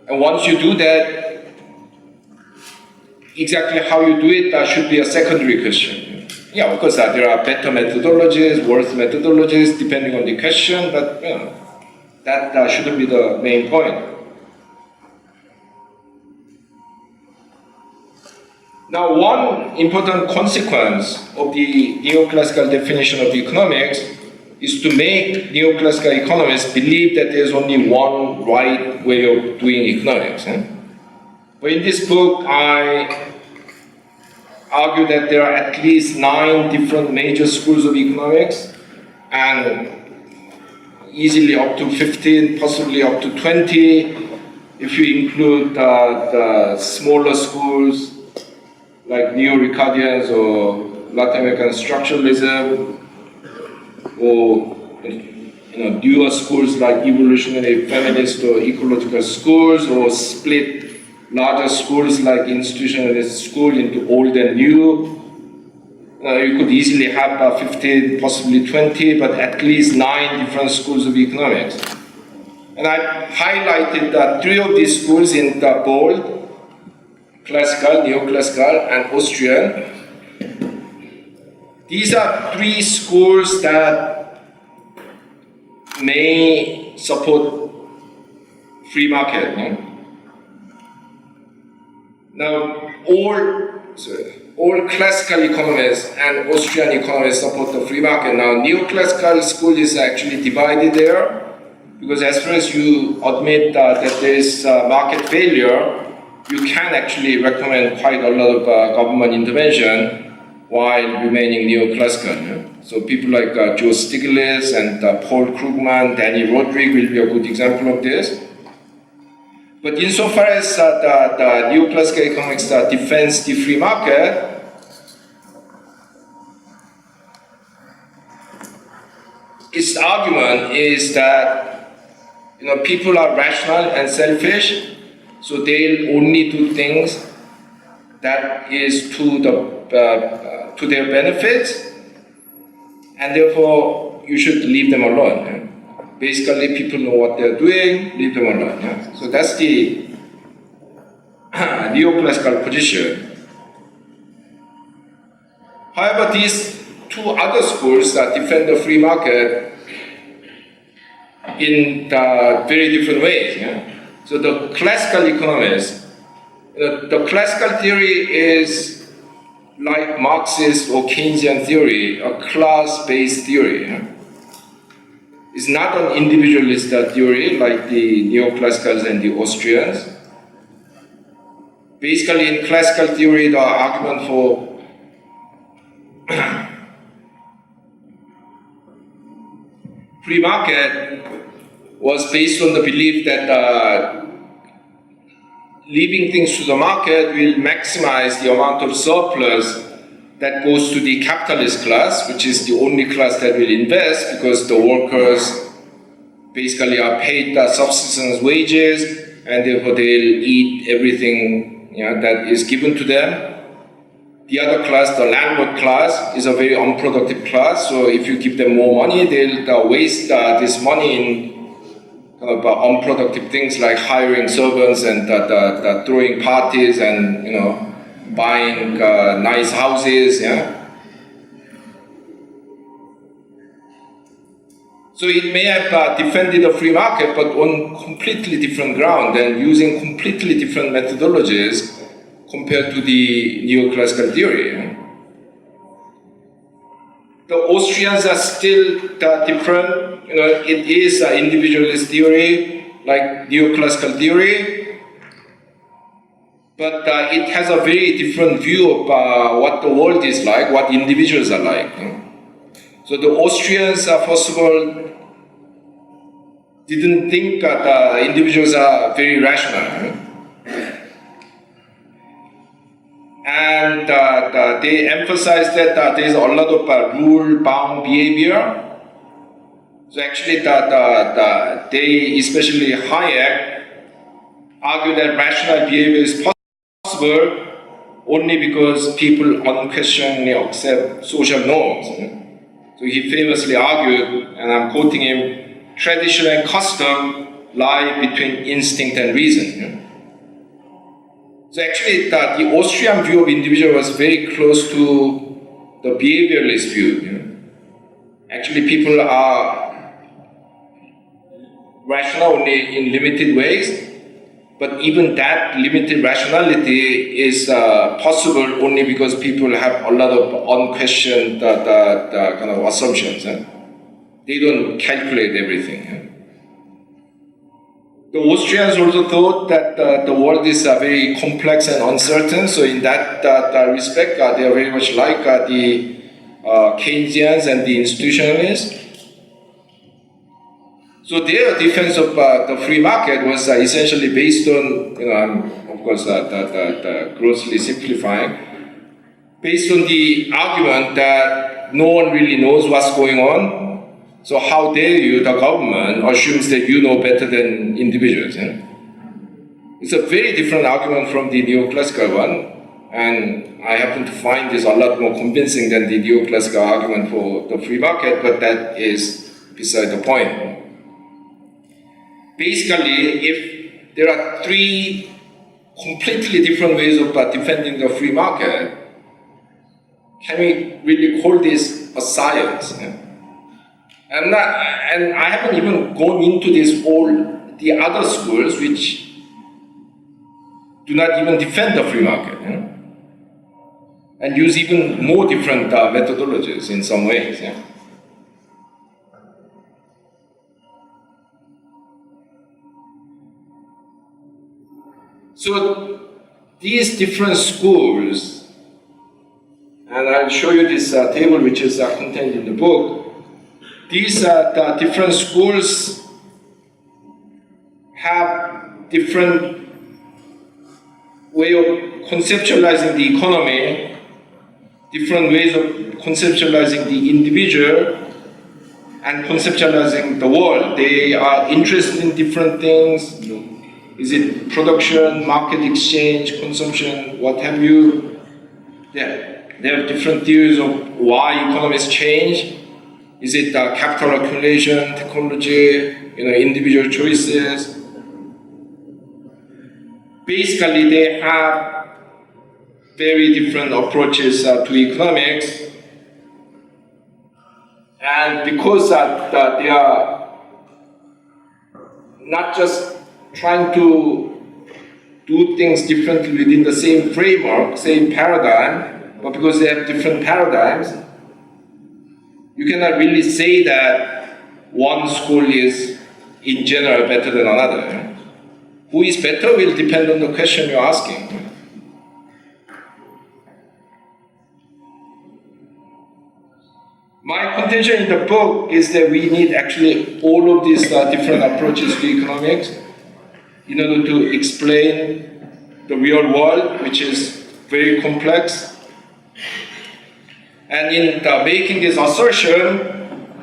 And once you do that, exactly how you do it, that should be a secondary question. Yeah, of course, there are better methodologies, worse methodologies, depending on the question, but that shouldn't be the main point. Now, one important consequence of the neoclassical definition of economics is to make neoclassical economists believe that there's only one right way of doing economics. But in this book, I argue that there are at least 9 different major schools of economics, and easily up to 15, possibly up to 20, if you include the smaller schools like neo-Ricardians or Latin American structuralism, or newer schools like evolutionary feminist or ecological schools, or split larger schools like institutionalist school into old and new. You could easily have 15, possibly 20, but at least 9 different schools of economics. And I highlighted 3 of these schools in the bold: classical, neoclassical, and Austrian. These are 3 schools that may support free market. Now, all classical economists and Austrian economists support the free market. Now, neoclassical school is actually divided there, because as far as you admit that there is market failure, you can actually recommend quite a lot of government intervention while remaining neoclassical. So people like Joe Stiglitz and Paul Krugman, Danny Rodrik will be a good example of this. But insofar as the neoclassical economics defends the free market, its argument is that people are rational and selfish, so they'll only do things that is to their benefit, and therefore you should leave them alone. Basically, people know what they're doing, leave them alone. So that's the neoclassical position. However, these 2 other schools that defend the free market in very different ways. So the classical economists, the classical theory is like Marxist or Keynesian theory, a class-based theory. It's not an individualist theory like the neoclassicals and the Austrians. Basically, in classical theory, the argument for free market was based on the belief that leaving things to the market will maximize the amount of surplus that goes to the capitalist class, which is the only class that will invest because the workers basically are paid subsistence wages, and therefore they'll eat everything that is given to them. The other class, the landlord class, is a very unproductive class. So if you give them more money, they'll waste this money in kind of unproductive things like hiring servants and throwing parties and buying nice houses. So it may have defended the free market, but on completely different ground and using completely different methodologies compared to the neoclassical theory. The Austrians are still different. It is an individualist theory, like neoclassical theory, but it has a very different view of what the world is like, what individuals are like. So the Austrians, first of all, didn't think that individuals are very rational. And they emphasize that there is a lot of rule-bound behavior. So actually, they, especially Hayek, argue that rational behavior is possible only because people unquestioningly accept social norms. So he famously argued, and I'm quoting him, tradition and custom lie between instinct and reason. So actually, the Austrian view of individual was very close to the behavioralist view. Actually, people are rational only in limited ways, but even that limited rationality is possible only because people have a lot of unquestioned kind of assumptions. They don't calculate everything. The Austrians also thought that the world is very complex and uncertain, so in that respect, they are very much like the Keynesians and the institutionalists. So their defense of the free market was essentially based on, I'm of course grossly simplifying, based on the argument that no one really knows what's going on. So how dare you, the government, assumes that you know better than individuals. It's a very different argument from the neoclassical one, and I happen to find this a lot more convincing than the neoclassical argument for the free market, but that is beside the point. Basically, if there are three completely different ways of defending the free market, can we really call this a science? And I haven't even gone into all the other schools which do not even defend the free market, and use even more different methodologies in some ways. So these different schools, and I'll show you this table which is contained in the book. These different schools have different way of conceptualizing the economy, different ways of conceptualizing the individual, and conceptualizing the world. They are interested in different things. Is it production, market exchange, consumption, what have you? Yeah. They have different theories of why economies change. Is it capital accumulation, technology, individual choices? Basically, they have very different approaches to economics, and because they are not just trying to do things differently within the same framework, same paradigm, but because they have different paradigms, you cannot really say that one school is in general better than another. Who is better will depend on the question you're asking. My contention in the book is that we need actually all of these different approaches to economics in order to explain the real world, which is very complex, And in making this assertion,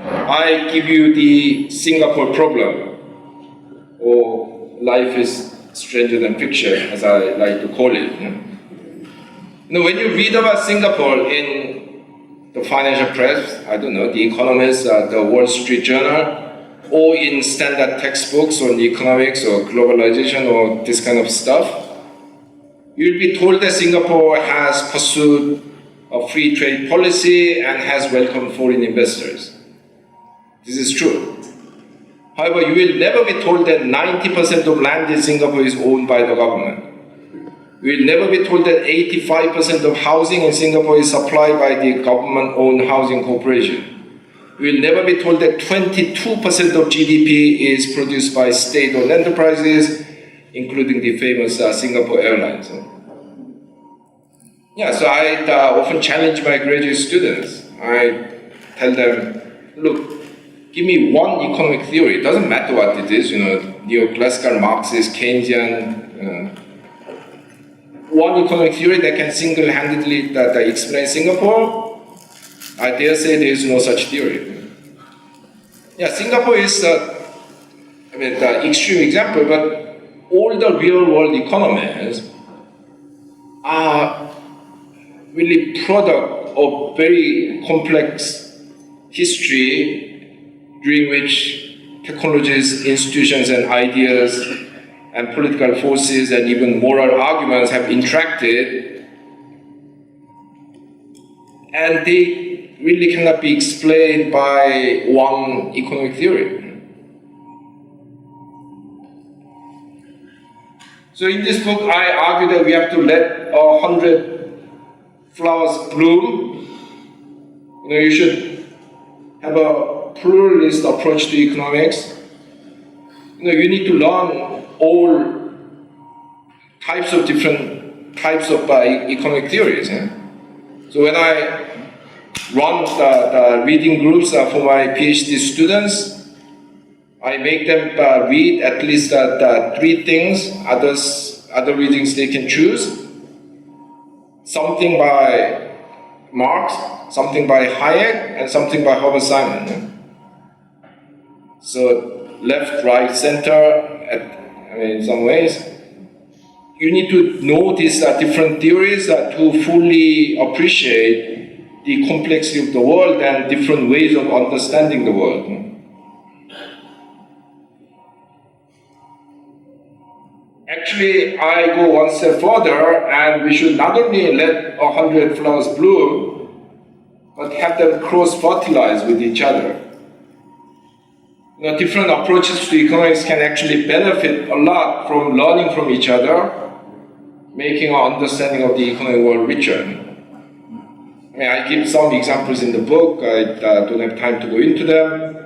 I give you the Singapore problem, or life is stranger than fiction, as I like to call it. When you read about Singapore in the financial press, I don't know, the Economist, the Wall Street Journal, or in standard textbooks on economics or globalization or this kind of stuff, you'll be told that Singapore has pursued a free trade policy and has welcomed foreign investors. This is true. However, you will never be told that 90% of land in Singapore is owned by the government. You will never be told that 85% of housing in Singapore is supplied by the government-owned housing corporation. You will never be told that 22% of GDP is produced by state-owned enterprises, including the famous Singapore Airlines. Yeah, so I often challenge my graduate students. I tell them, look, give me one economic theory. It doesn't matter what it is, neoclassical, Marxist, Keynesian. One economic theory that can single-handedly explain Singapore. I dare say there is no such theory. Yeah, Singapore is the extreme example, but all the real-world economies are really product of very complex history during which technologies, institutions, and ideas, and political forces, and even moral arguments have interacted, and they really cannot be explained by one economic theory. So in this book, I argue that we have to let 100 flowers bloom. You should have a pluralist approach to economics. You need to learn all types of different types of economic theories. So when I run the reading groups for my PhD students, I make them read at least three things, other readings they can choose. Something by Marx, something by Hayek, and something by Herbert Simon. So left, right, center, in some ways. You need to know these different theories to fully appreciate the complexity of the world and different ways of understanding the world. Actually, I go one step further, and we should not only let 100 flowers bloom, but have them cross-fertilize with each other. Different approaches to economics can actually benefit a lot from learning from each other, making our understanding of the economic world richer. I give some examples in the book. I don't have time to go into them.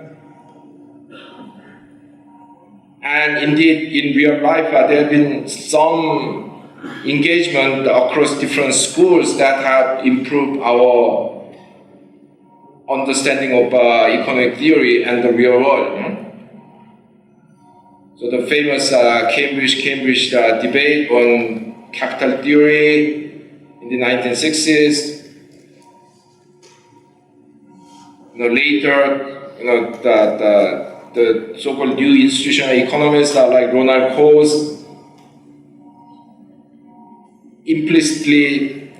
And indeed, in real life, there have been some engagement across different schools that have improved our understanding of economic theory and the real world. So the famous Cambridge debate on capital theory in the 1960s. Later, the so-called new institutional economists like Ronald Coase implicitly,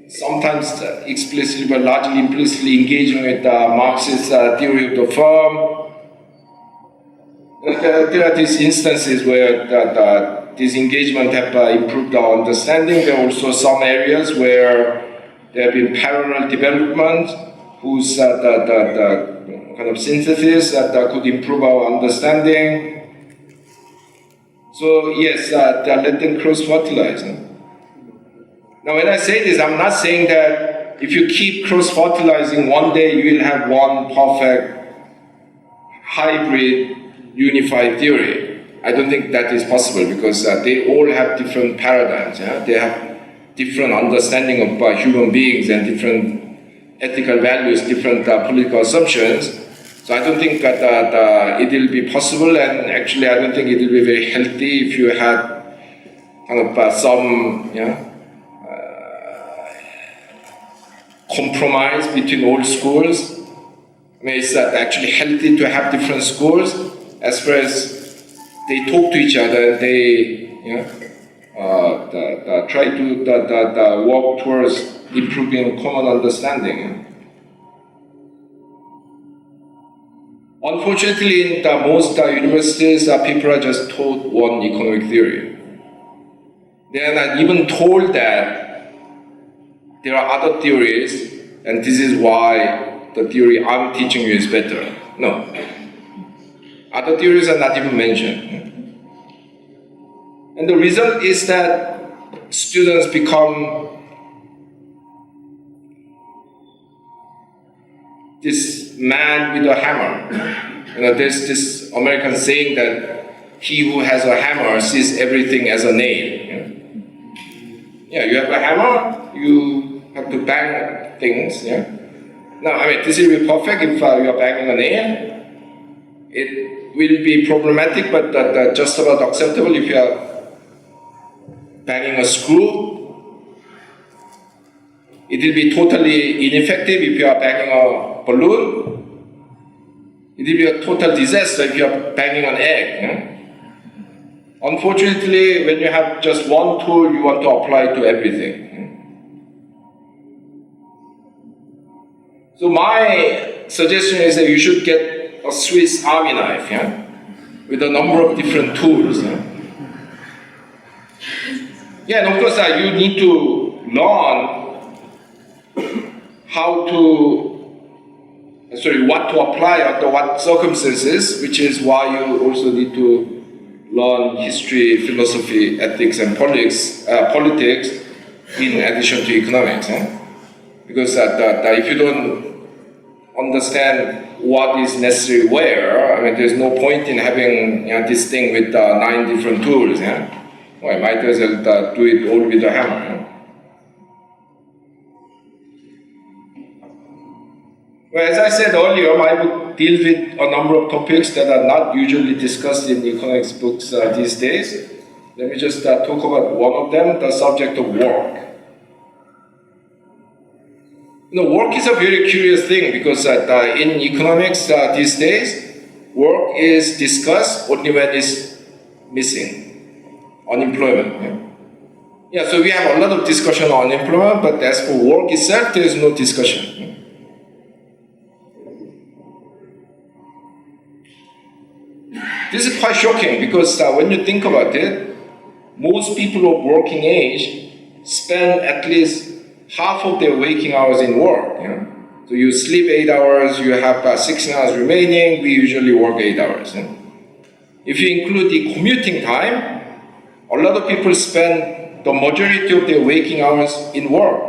sometimes explicitly, but largely implicitly engaging with the Marxist theory of the firm. There are these instances where this engagement have improved our understanding. There are also some areas where there have been parallel development whose the kind of synthesis that could improve our understanding. So yes, let them cross-fertilize. Now when I say this, I'm not saying that if you keep cross-fertilizing, one day you will have one perfect hybrid unified theory. I don't think that is possible because they all have different paradigms. They have different understanding of human beings and different ethical values, different political assumptions. So I don't think that it will be possible, and actually I don't think it will be very healthy if you had kind of some compromise between all schools. I mean, it's actually healthy to have different schools as far as they talk to each other and they try to work towards improving common understanding. Unfortunately, in most universities, people are just taught one economic theory. They are not even told that there are other theories, and this is why the theory I'm teaching you is better. No. Other theories are not even mentioned. And the result is that students become this man with a hammer. There's this American saying that he who has a hammer sees everything as a nail. Yeah, you have a hammer, you have to bang things. Now, I mean, this will be perfect if you are banging a nail. It will be problematic, but just about acceptable if you are banging a screw. It will be totally ineffective if you are banging a balloon. It will be a total disaster if you are banging an egg. Unfortunately, when you have just one tool, you want to apply it to everything. So my suggestion is that you should get a Swiss Army knife, with a number of different tools. Yeah, and of course you need to learn what to apply under what circumstances, which is why you also need to learn history, philosophy, ethics, and politics in addition to economics. Because if you don't understand what is necessary where, I mean, there's no point in having this thing with 9 different tools. Well, I might as well do it all with a hammer. Well, as I said earlier, my book deals with a number of topics that are not usually discussed in economics books these days. Let me just talk about one of them, the subject of work. Work is a very curious thing because in economics these days, work is discussed only when it's missing, unemployment. Yeah, so we have a lot of discussion on unemployment, but as for work itself, there is no discussion. This is quite shocking because when you think about it, most people of working age spend at least half of their waking hours in work. So you sleep 8 hours, you have 16 hours remaining, we usually work 8 hours. If you include the commuting time, a lot of people spend the majority of their waking hours in work.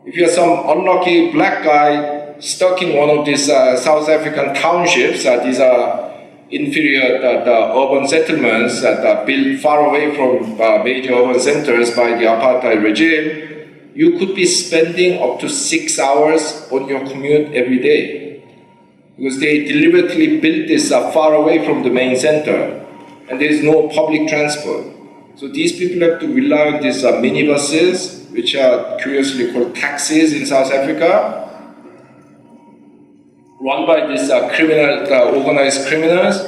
If you're some unlucky black guy stuck in one of these South African townships, these are inferior urban settlements that are built far away from major urban centers by the apartheid regime, you could be spending up to 6 hours on your commute every day. Because they deliberately built this far away from the main center, and there is no public transport. So these people have to rely on these minibuses, which are curiously called taxis in South Africa, run by these organized criminals,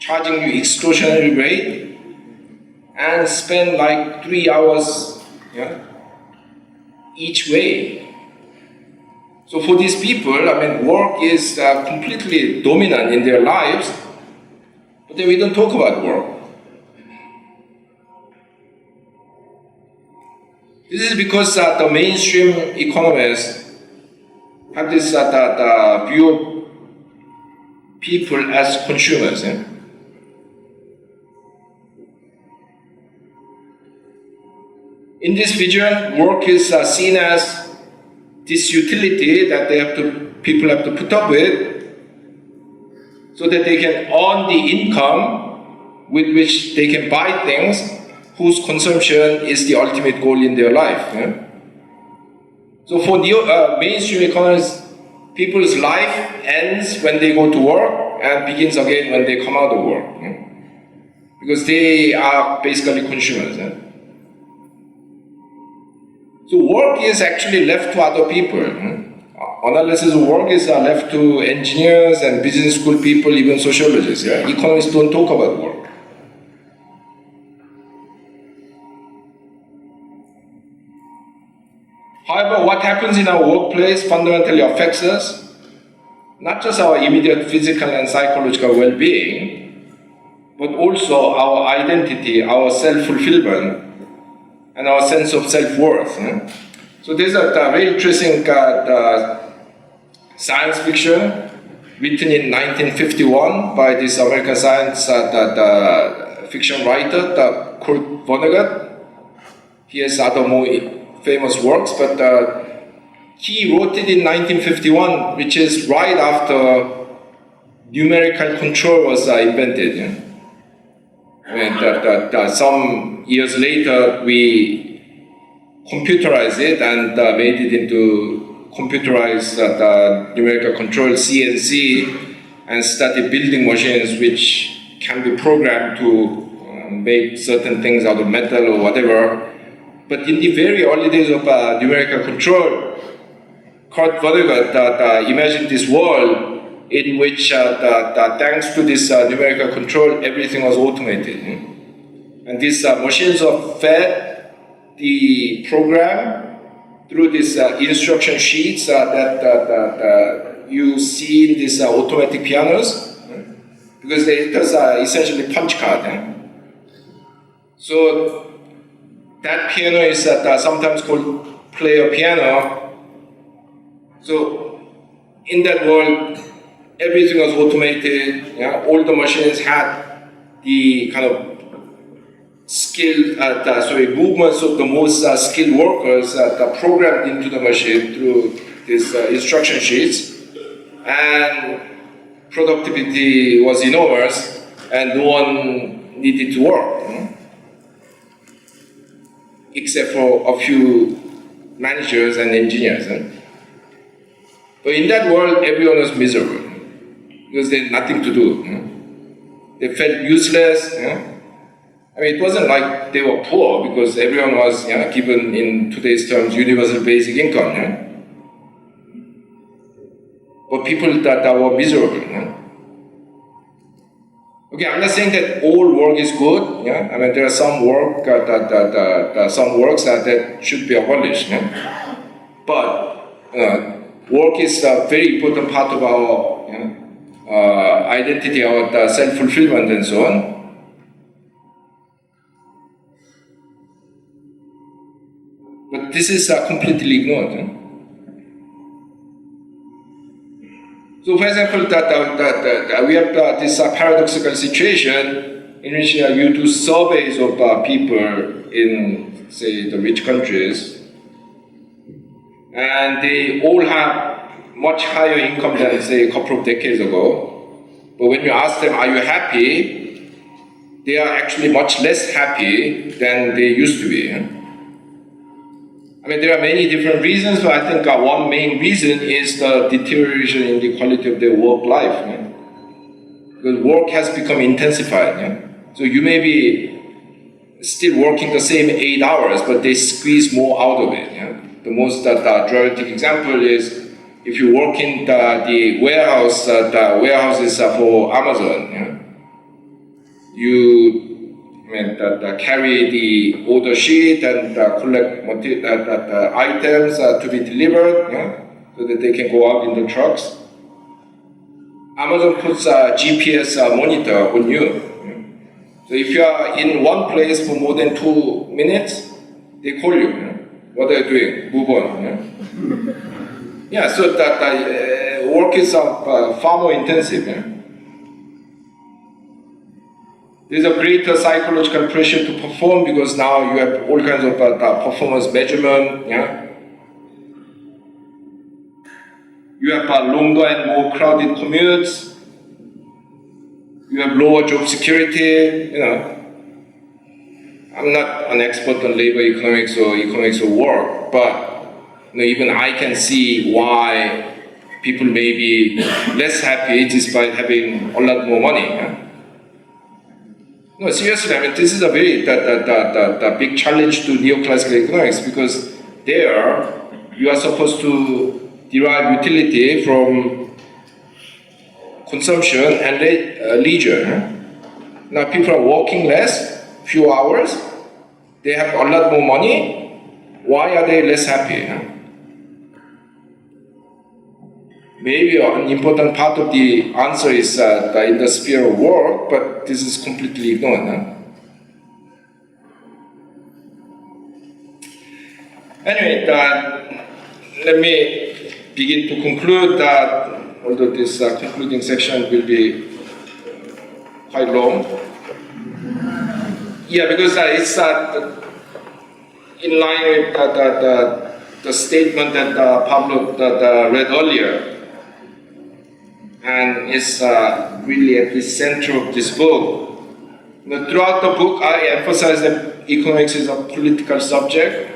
charging you extortionary rate, and spend like 3 hours each way. So for these people, I mean, work is completely dominant in their lives, but then we don't talk about work. This is because the mainstream economists have this view of people as consumers. In this vision, work is seen as this utility that people have to put up with, so that they can earn the income with which they can buy things whose consumption is the ultimate goal in their life. So for mainstream economists, people's life ends when they go to work and begins again when they come out of work. Because they are basically consumers. So work is actually left to other people. Analysis of work is left to engineers and business school people, even sociologists. Yeah? Economists don't talk about work. However, what happens in our workplace fundamentally affects us, not just our immediate physical and psychological well-being, but also our identity, our self-fulfillment, and our sense of self-worth. So there's a very interesting science fiction written in 1951 by this American science fiction writer, Kurt Vonnegut. He has other more famous works, but he wrote it in 1951, which is right after numerical control was invented. And some years later, we computerized it and made it into computerized numerical control, CNC, and started building machines which can be programmed to make certain things out of metal or whatever. But in the very early days of numerical control, Kurt Vonnegut imagined this world in which, thanks to this numerical control, everything was automated. And these machines are fed the program through these instruction sheets that you see in these automatic pianos, because it is essentially punch card. So that piano is sometimes called player piano. So in that world, everything was automated. All the machines had the kind of movements of the most skilled workers programmed into the machine through these instruction sheets, and productivity was enormous, and no one needed to work, except for a few managers and engineers. But in that world, everyone was miserable, because they had nothing to do. They felt useless. I mean, it wasn't like they were poor, because everyone was given, in today's terms, universal basic income. But people that were miserable. Okay, I'm not saying that all work is good. I mean, there are some work some works that should be abolished. But work is a very important part of our identity, our self-fulfillment, and so on. But this is completely ignored. So, for example, we have this paradoxical situation in which you do surveys of people in, say, the rich countries, and they all have much higher income than, say, a couple of decades ago. But when you ask them, are you happy? They are actually much less happy than they used to be. I mean, there are many different reasons, but I think one main reason is the deterioration in the quality of their work life. Because work has become intensified. So you may be still working the same 8 hours, but they squeeze more out of it. The most dramatic example is if you work in the warehouses for Amazon. You carry the order sheet and collect items to be delivered, so that they can go out in the trucks. Amazon puts a GPS monitor on you. So if you are in one place for more than 2 minutes, they call you. What are you doing? Move on. So that work is far more intensive. There's a greater psychological pressure to perform, because now you have all kinds of performance measurement. You have longer and more crowded commutes. You have lower job security. I'm not an expert on labor economics or economics of work, but even I can see why people may be less happy despite having a lot more money. No, seriously, I mean, this is a very big challenge to neoclassical economics, because there, you are supposed to derive utility from consumption and leisure. Now people are working less, few hours, they have a lot more money. Why are they less happy? Maybe an important part of the answer is in the sphere of work, but this is completely ignored. Anyway, let me begin to conclude that, although this concluding section will be quite long. Yeah, because it's in line with the statement that Pablo read earlier. And it's really at the center of this book. Throughout the book, I emphasize that economics is a political subject,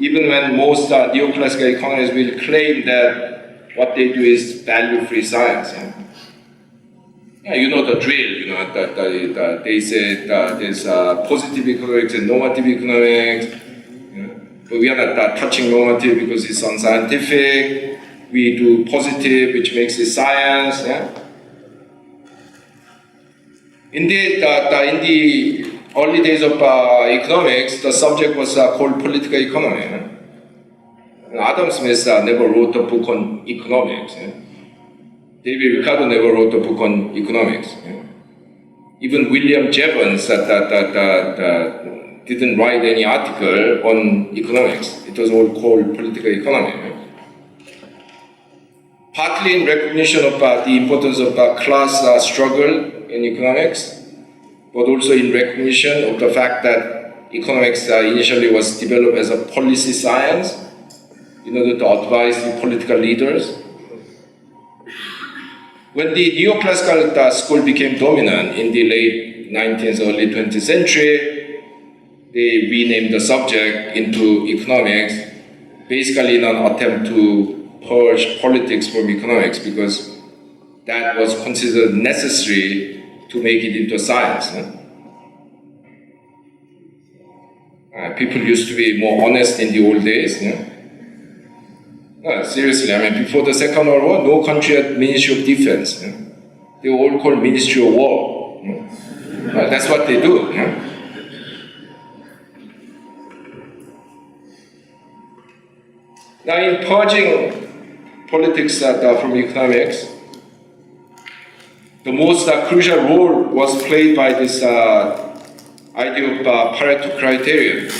even when most neoclassical economists will claim that what they do is value-free science. Yeah, you know the drill, that they say there's positive economics and normative economics. But we are not touching normative because it's unscientific. We do positive, which makes it science. Yeah? Indeed, in the early days of economics, the subject was called political economy. Adam Smith never wrote a book on economics. David Ricardo never wrote a book on economics. Even William Jevons didn't write any article on economics. It was all called political economy. Partly in recognition of the importance of class struggle in economics, but also in recognition of the fact that economics initially was developed as a policy science in order to advise the political leaders. When the neoclassical school became dominant in the late 19th, early 20th century, they renamed the subject into economics, basically in an attempt to purge politics from economics, because that was considered necessary to make it into science. People used to be more honest in the old days. No, seriously, before the Second World War, no country had Ministry of Defense. They were all called Ministry of War. That's what they do. Now, in purging politics from economics, the most crucial role was played by this idea of Pareto criterion,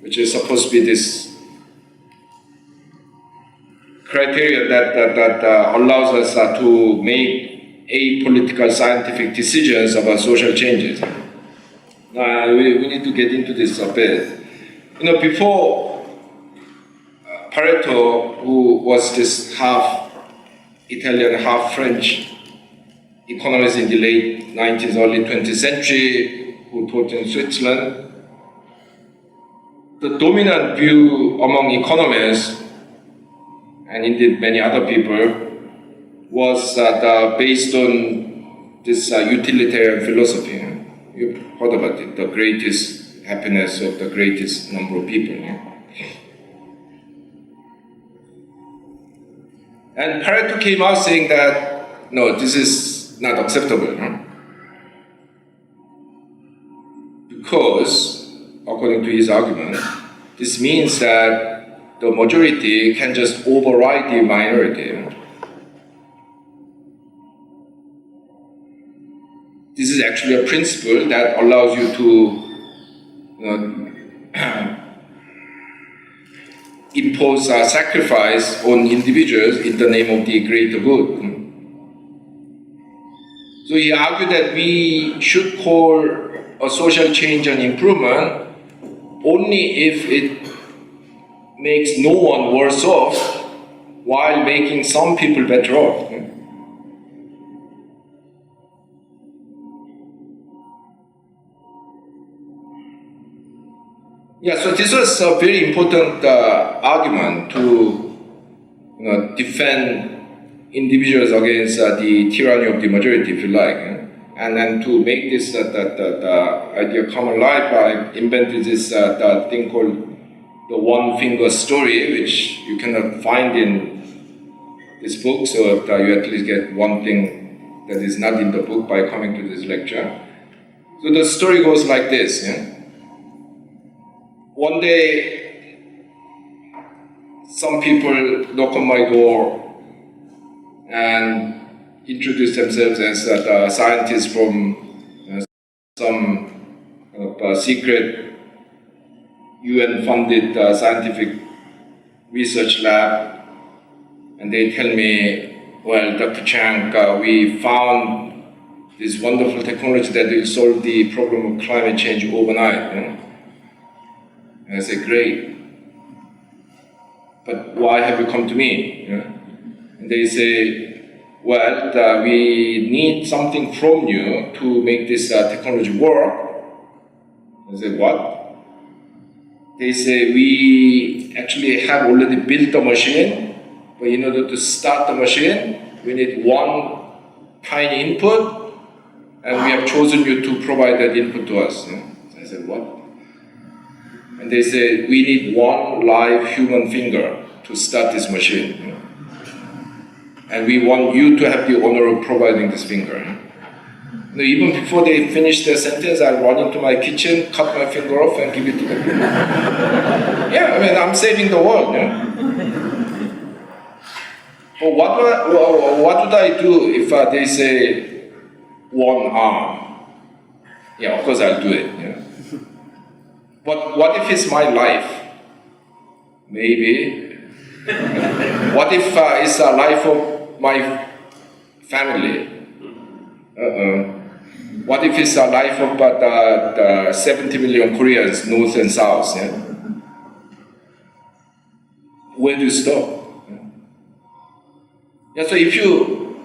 which is supposed to be this criteria that allows us to make apolitical scientific decisions about social changes. Now, we need to get into this a bit. Before Pareto, who was this half Italian, half French economist in the late 19th, early 20th century, who taught in Switzerland, the dominant view among economists, and indeed many other people, was based on this utilitarian philosophy. You've heard about it, the greatest happiness of the greatest number of people. And Pareto came out saying that, no, this is not acceptable. Because, according to his argument, this means that the majority can just override the minority. This is actually a principle that allows you to impose sacrifice on individuals in the name of the greater good. So he argued that we should call a social change an improvement only if it makes no one worse off while making some people better off. Yeah, so this was a very important argument to defend individuals against the tyranny of the majority, if you like. And then to make this the idea of common life, I invented this thing called the one finger story, which you cannot find in this book, so that you at least get one thing that is not in the book by coming to this lecture. So the story goes like this. Yeah? One day, some people knock on my door and introduce themselves as scientists from some secret UN-funded scientific research lab, and they tell me, well, Dr. Chang, we found this wonderful technology that will solve the problem of climate change overnight. You know? And I say, great, but why have you come to me? You know? And they say, well, we need something from you to make this technology work. I say, what? They say, we actually have already built a machine, but in order to start the machine, we need one tiny input, and we have chosen you to provide that input to us. I said, what? And they say, we need one live human finger to start this machine. And we want you to have the honor of providing this finger. Even before they finish their sentence, I run into my kitchen, cut my finger off, and give it to them. Yeah, I mean, I'm saving the world. Yeah? But what would I do if they say one arm? Yeah, of course I'll do it. Yeah? But what if it's my life? Maybe. What if it's the life of my family? What if it's the life of the 70 million Koreans, North and South? Yeah? Where do you stop? Yeah, so if you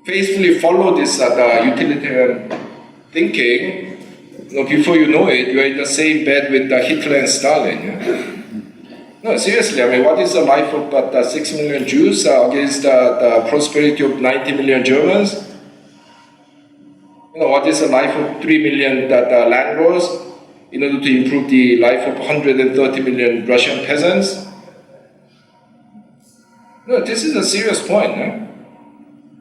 faithfully follow this the utilitarian thinking, before you know it, you are in the same bed with Hitler and Stalin. Yeah? No, seriously, I mean, what is the life of 6 million Jews against the prosperity of 90 million Germans? What is the life of 3 million landlords in order to improve the life of 130 million Russian peasants? No, this is a serious point. No?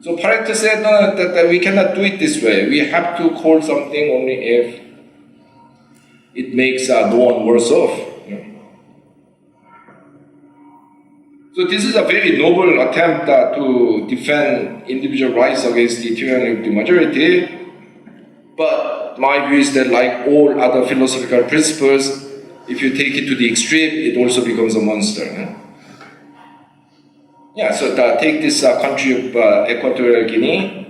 So Pareto said that we cannot do it this way. We have to call something only if it makes no one worse off. So this is a very noble attempt to defend individual rights against the tyranny of the majority. But my view is that, like all other philosophical principles, if you take it to the extreme, it also becomes a monster. Yeah, so take this country of Equatorial Guinea.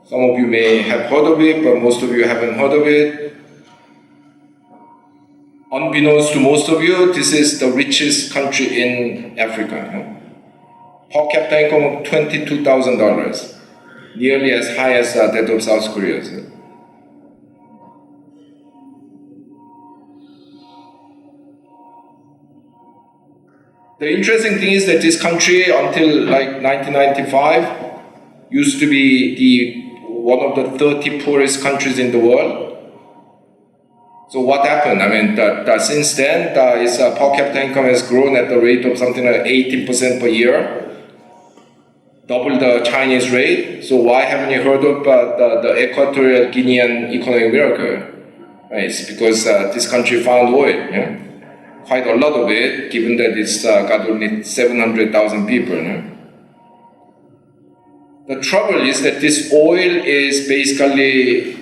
Some of you may have heard of it, but most of you haven't heard of it. Unbeknownst to most of you, this is the richest country in Africa. Per capita income of $22,000, nearly as high as that of South Korea. The interesting thing is that this country, until like 1995, used to be one of the 30 poorest countries in the world. So what happened? I mean, since then, its per capita income has grown at the rate of something like 18% per year, double the Chinese rate. So why haven't you heard of the Equatorial Guinean economic miracle? Right, it's because this country found oil. Yeah? Quite a lot of it, given that it's got only 700,000 people. No? The trouble is that this oil is basically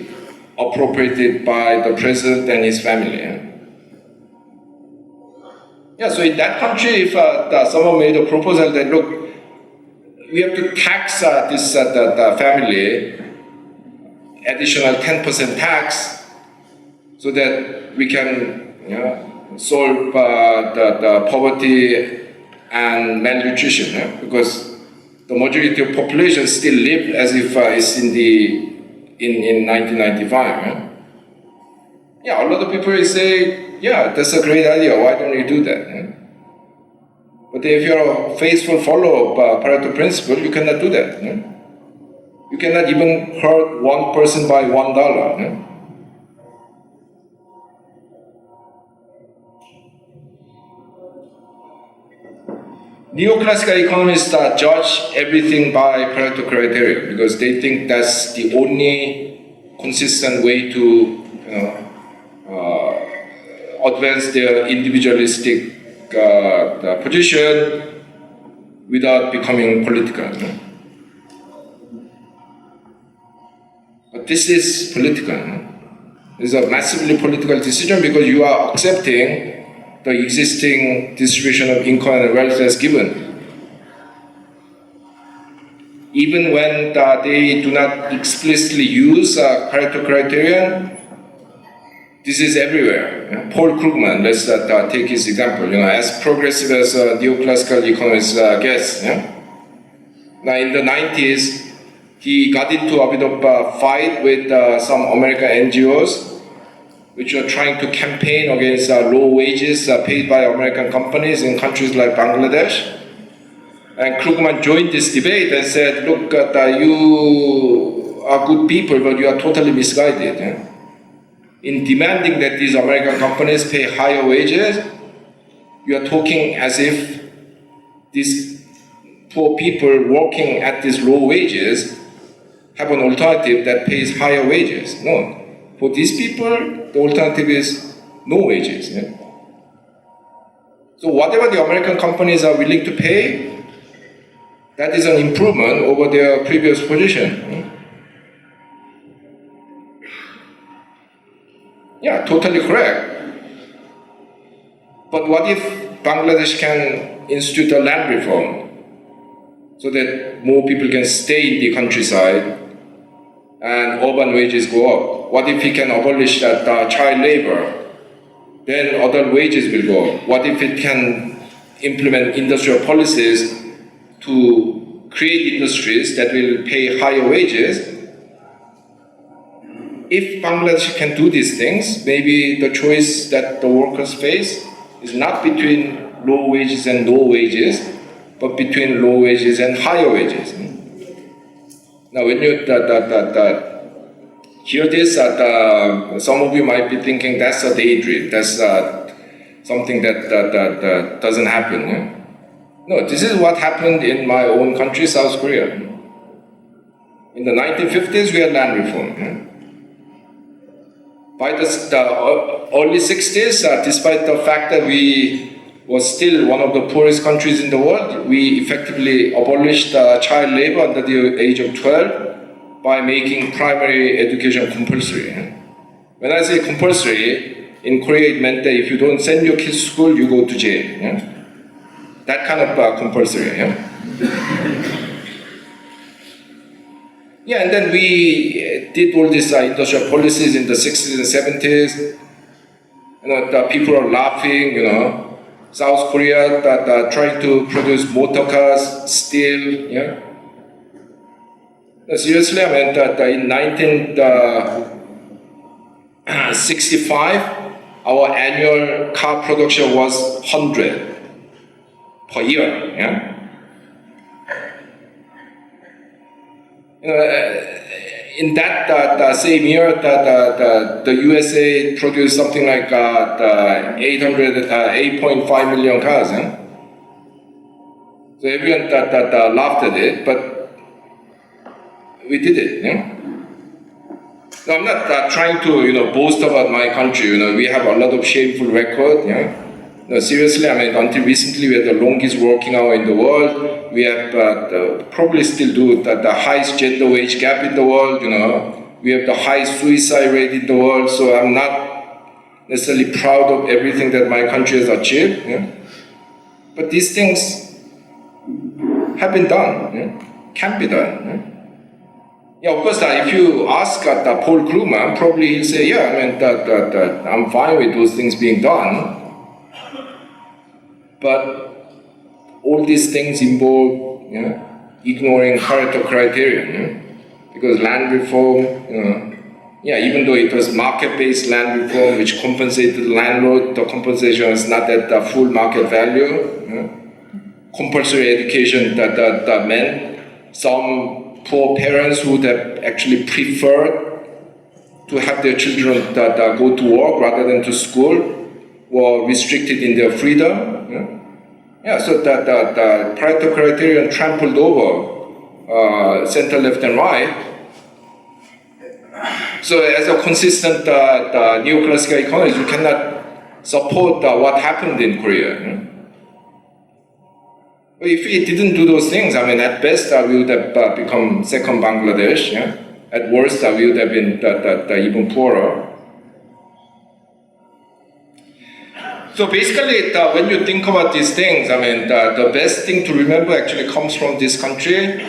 appropriated by the president and his family. Yeah, so in that country, if someone made a proposal that, look, we have to tax this the family, additional 10% tax, so that we can solve the poverty and malnutrition, because the majority of population still live as if it's in 1995. Yeah, a lot of people say, yeah, that's a great idea, why don't you do that? But if you're a faithful follower of Pareto principle, you cannot do that. You cannot even hurt one person by $1. Neoclassical economists judge everything by Pareto criteria because they think that's the only consistent way to advance their individualistic position without becoming political. But this is political. It's a massively political decision because you are accepting the existing distribution of income and wealth as given. Even when they do not explicitly use Pareto criterion, this is everywhere. Paul Krugman, let's take his example. As progressive as neoclassical economists guess. Now in the 90s, he got into a bit of a fight with some American NGOs which are trying to campaign against low wages paid by American companies in countries like Bangladesh. And Krugman joined this debate and said, look, you are good people, but you are totally misguided. In demanding that these American companies pay higher wages, you are talking as if these poor people working at these low wages have an alternative that pays higher wages. No. For these people, the alternative is no wages. So whatever the American companies are willing to pay, that is an improvement over their previous position. Yeah, totally correct. But what if Bangladesh can institute a land reform so that more people can stay in the countryside and urban wages go up? What if we can abolish that child labor? Then other wages will go up. What if it can implement industrial policies to create industries that will pay higher wages? If Bangladesh can do these things, maybe the choice that the workers face is not between low wages and low wages, but between low wages and higher wages. Now, when you hear this, some of you might be thinking that's a daydream, that's something that doesn't happen. No, this is what happened in my own country, South Korea. In the 1950s, we had land reform. By the early 60s, despite the fact that we were still one of the poorest countries in the world, we effectively abolished child labor under the age of 12 by making primary education compulsory. When I say compulsory, in Korea it meant that if you don't send your kids to school, you go to jail. That kind of compulsory. Yeah, and then we did all these industrial policies in the 60s and 70s. The people are laughing, South Korea trying to produce motor cars, steel, Seriously, I mean that in 1965, our annual car production was 100 per year, in that same year, the USA produced something like 8.5 million cars. So everyone laughed at it, but we did it. Now, I'm not trying to boast about my country. We have a lot of shameful record. No, seriously, I mean, until recently, we had the longest working hour in the world. We have probably still do the highest gender wage gap in the world. We have the highest suicide rate in the world. So I'm not necessarily proud of everything that my country has achieved. But these things have been done. Can be done. Yeah, of course, if you ask Paul Krugman, probably he'll say, yeah, I mean, I'm fine with those things being done. But all these things involve ignoring Pareto criterion. Because land reform, even though it was market-based land reform which compensated the landlord, the compensation is not at the full market value. Compulsory education that meant some poor parents would have actually preferred to have their children that go to work rather than to school were restricted in their freedom. Yeah, so the Pareto criterion trampled over center, left, and right. So as a consistent neoclassical economist, you cannot support what happened in Korea. If we didn't do those things, I mean, at best we would have become second Bangladesh. Yeah? At worst, we would have been even poorer. So basically, when you think about these things, I mean, the best thing to remember actually comes from this country.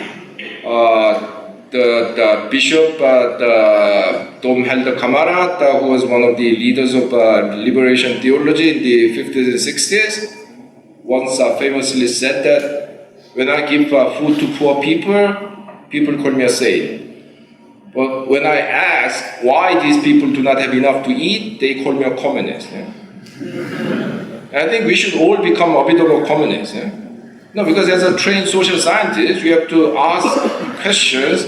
The bishop, Dom Helder Kamara, who was one of the leaders of liberation theology in the 50s and 60s, once famously said that when I give food to poor people call me a saint. But when I ask why these people do not have enough to eat, they call me a communist. Yeah? I think we should all become a bit of a communist. Yeah? No, because as a trained social scientist, we have to ask questions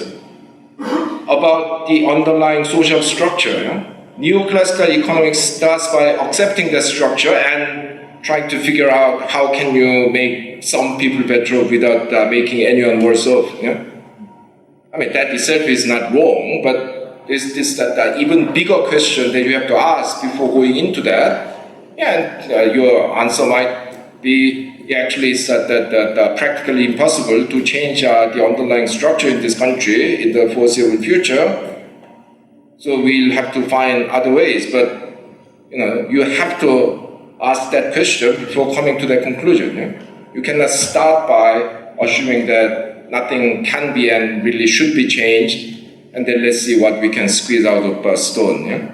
about the underlying social structure. Yeah? Neoclassical economics starts by accepting that structure and trying to figure out how can you make some people better without making anyone worse off. Yeah? I mean, that itself is not wrong, but there's this even bigger question that you have to ask before going into that. And your answer might be actually it's practically impossible to change the underlying structure in this country in the foreseeable future. So we'll have to find other ways. But you have to ask that question before coming to that conclusion. Yeah? You cannot start by assuming that nothing can be and really should be changed, and then let's see what we can squeeze out of a stone. Yeah?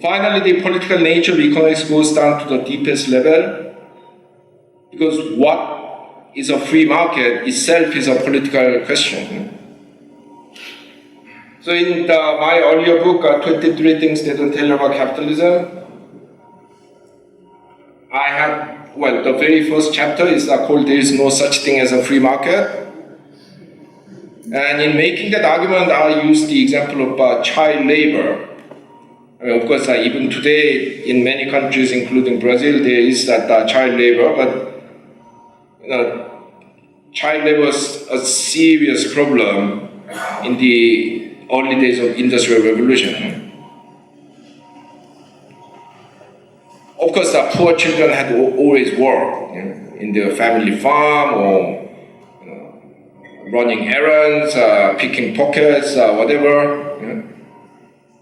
Finally, the political nature of economics goes down to the deepest level, because what is a free market itself is a political question. So in my earlier book, 23 Things They Don't Tell You About Capitalism, I have, the very first chapter is called There is No Such Thing as a Free Market. And in making that argument, I used the example of child labor. I mean, of course, even today, in many countries, including Brazil, there is that child labor, but child labor is a serious problem in the early days of Industrial Revolution. Of course, poor children had always worked in their family farm or running errands, picking pockets, whatever.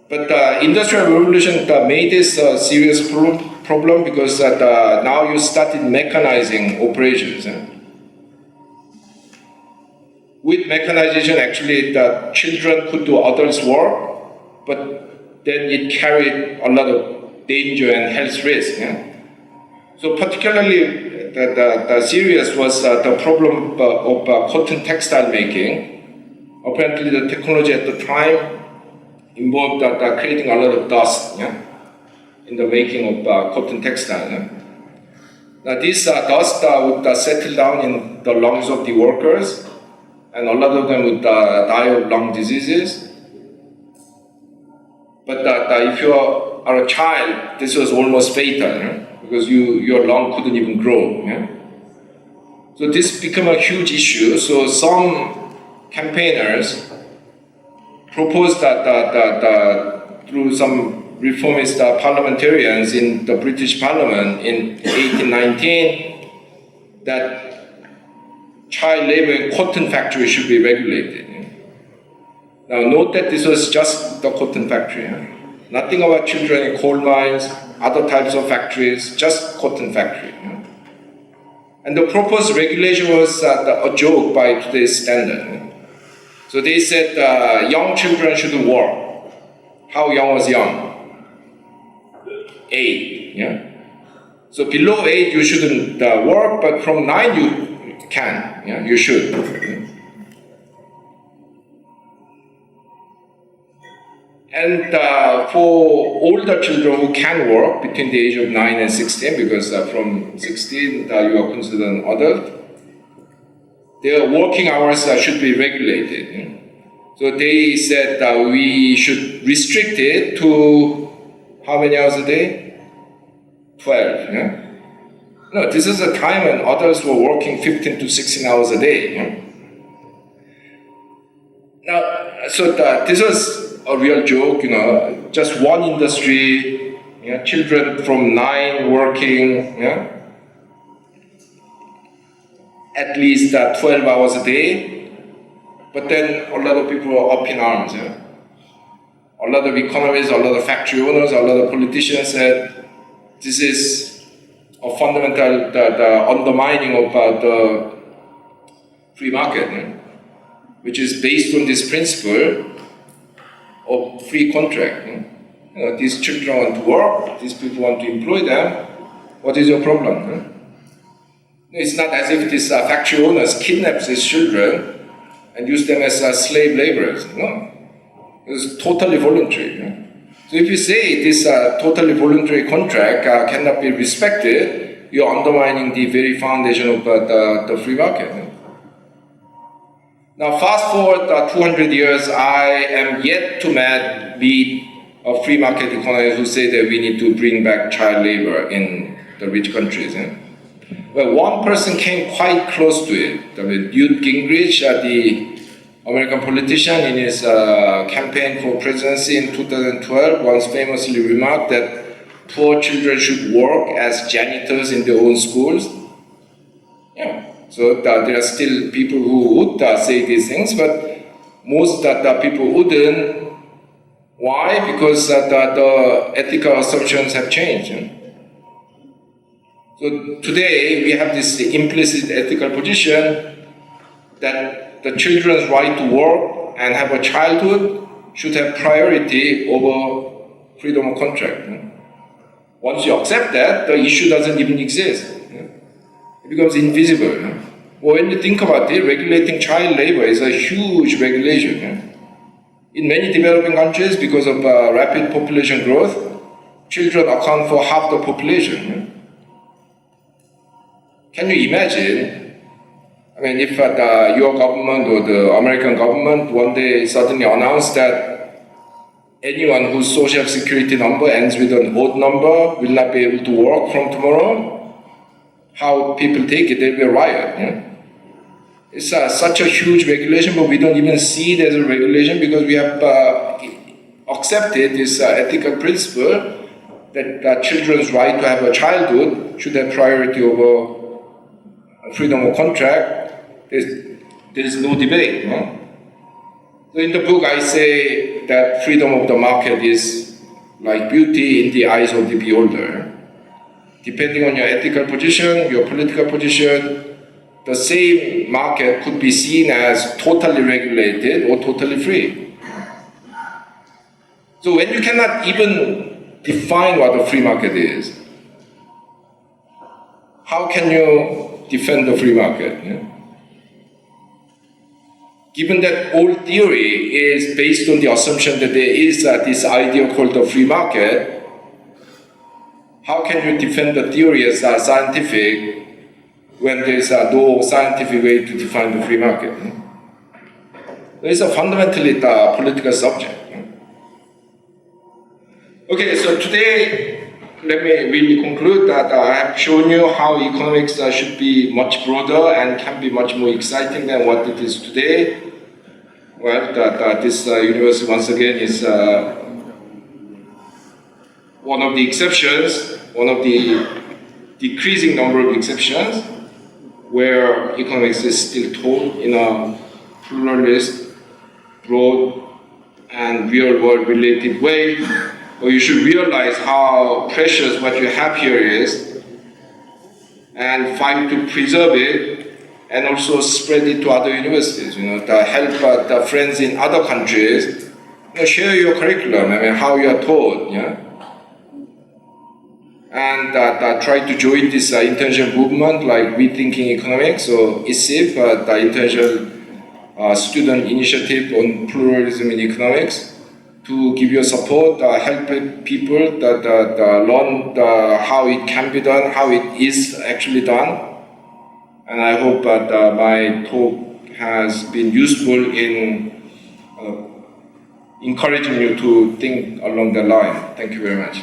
But the Industrial Revolution made this a serious problem because now you started mechanizing operations. With mechanization, actually, the children could do adults' work, but then it carried a lot of danger and health risk. So particularly the serious was the problem of cotton textile making. Apparently, the technology at the time involved creating a lot of dust in the making of cotton textile. Now this dust would settle down in the lungs of the workers, and a lot of them would die of lung diseases. But if you are a child, this was almost fatal because your lung couldn't even grow. So this became a huge issue. So some campaigners proposed that through some reformist parliamentarians in the British Parliament in 1819 that child labor in cotton factories should be regulated. Now note that this was just the cotton factory. Nothing about children in coal mines, other types of factories, just cotton factory. And the proposed regulation was a joke by today's standard. So they said young children shouldn't work. How young was young? 8. So below 8 you shouldn't work, but from 9 you can. You should. And for older children who can work between the age of 9 and 16, because from 16 you are considered an adult, their working hours should be regulated. So they said we should restrict it to how many hours a day? 12. No, this is a time when others were working 15 to 16 hours a day. Now, so this was a real joke, just one industry, children from 9 working, at least 12 hours a day. But then a lot of people were up in arms. A lot of economists, a lot of factory owners, a lot of politicians said, this is a fundamental the undermining of the free market, which is based on this principle of free contract. These children want to work, these people want to employ them. What is your problem? It's not as if these factory owners kidnap these children and use them as slave laborers. No. It's totally voluntary. So if you say this totally voluntary contract cannot be respected, you're undermining the very foundation of the free market. Now fast forward 200 years, I am yet to meet a free market economists who say that we need to bring back child labor in the rich countries. Well, one person came quite close to it. Newt Gingrich, the American politician, in his campaign for presidency in 2012, once famously remarked that poor children should work as janitors in their own schools. So there are still people who would say these things, but most people wouldn't. Why? Because the ethical assumptions have changed. So today we have this implicit ethical position that the children's right to work and have a childhood should have priority over freedom of contract. Once you accept that, the issue doesn't even exist. It becomes invisible. Well, when you think about it, regulating child labor is a huge regulation. In many developing countries, because of rapid population growth, children account for half the population. Can you imagine? I mean, if your government or the American government one day suddenly announced that anyone whose social security number ends with an odd number will not be able to work from tomorrow, how people take it? There'll be a riot. It's such a huge regulation, but we don't even see it as a regulation because we have accepted this ethical principle that children's right to have a childhood should have priority over freedom of contract. There is no debate. So in the book, I say that freedom of the market is like beauty in the eyes of the beholder. Depending on your ethical position, your political position, the same market could be seen as totally regulated or totally free. So when you cannot even define what a free market is, how can you defend the free market? Given that all theory is based on the assumption that there is this idea called the free market, how can you defend the theory as scientific when there is no scientific way to define the free market? It is a fundamentally political subject. Okay, so today, let me really conclude that I have shown you how economics should be much broader and can be much more exciting than what it is today. Well, this university, once again, is one of the exceptions, one of the decreasing number of exceptions, where economics is still taught in a pluralist, broad, and real-world related way. Well, you should realize how precious what you have here is and fight to preserve it and also spread it to other universities, to help the friends in other countries, share your curriculum, how you are taught, and try to join this international movement like Rethinking Economics or ISIP, the International Student Initiative on Pluralism in Economics, to give you support, help people that learn how it can be done, how it is actually done. And I hope that my talk has been useful in encouraging you to think along the line. Thank you very much.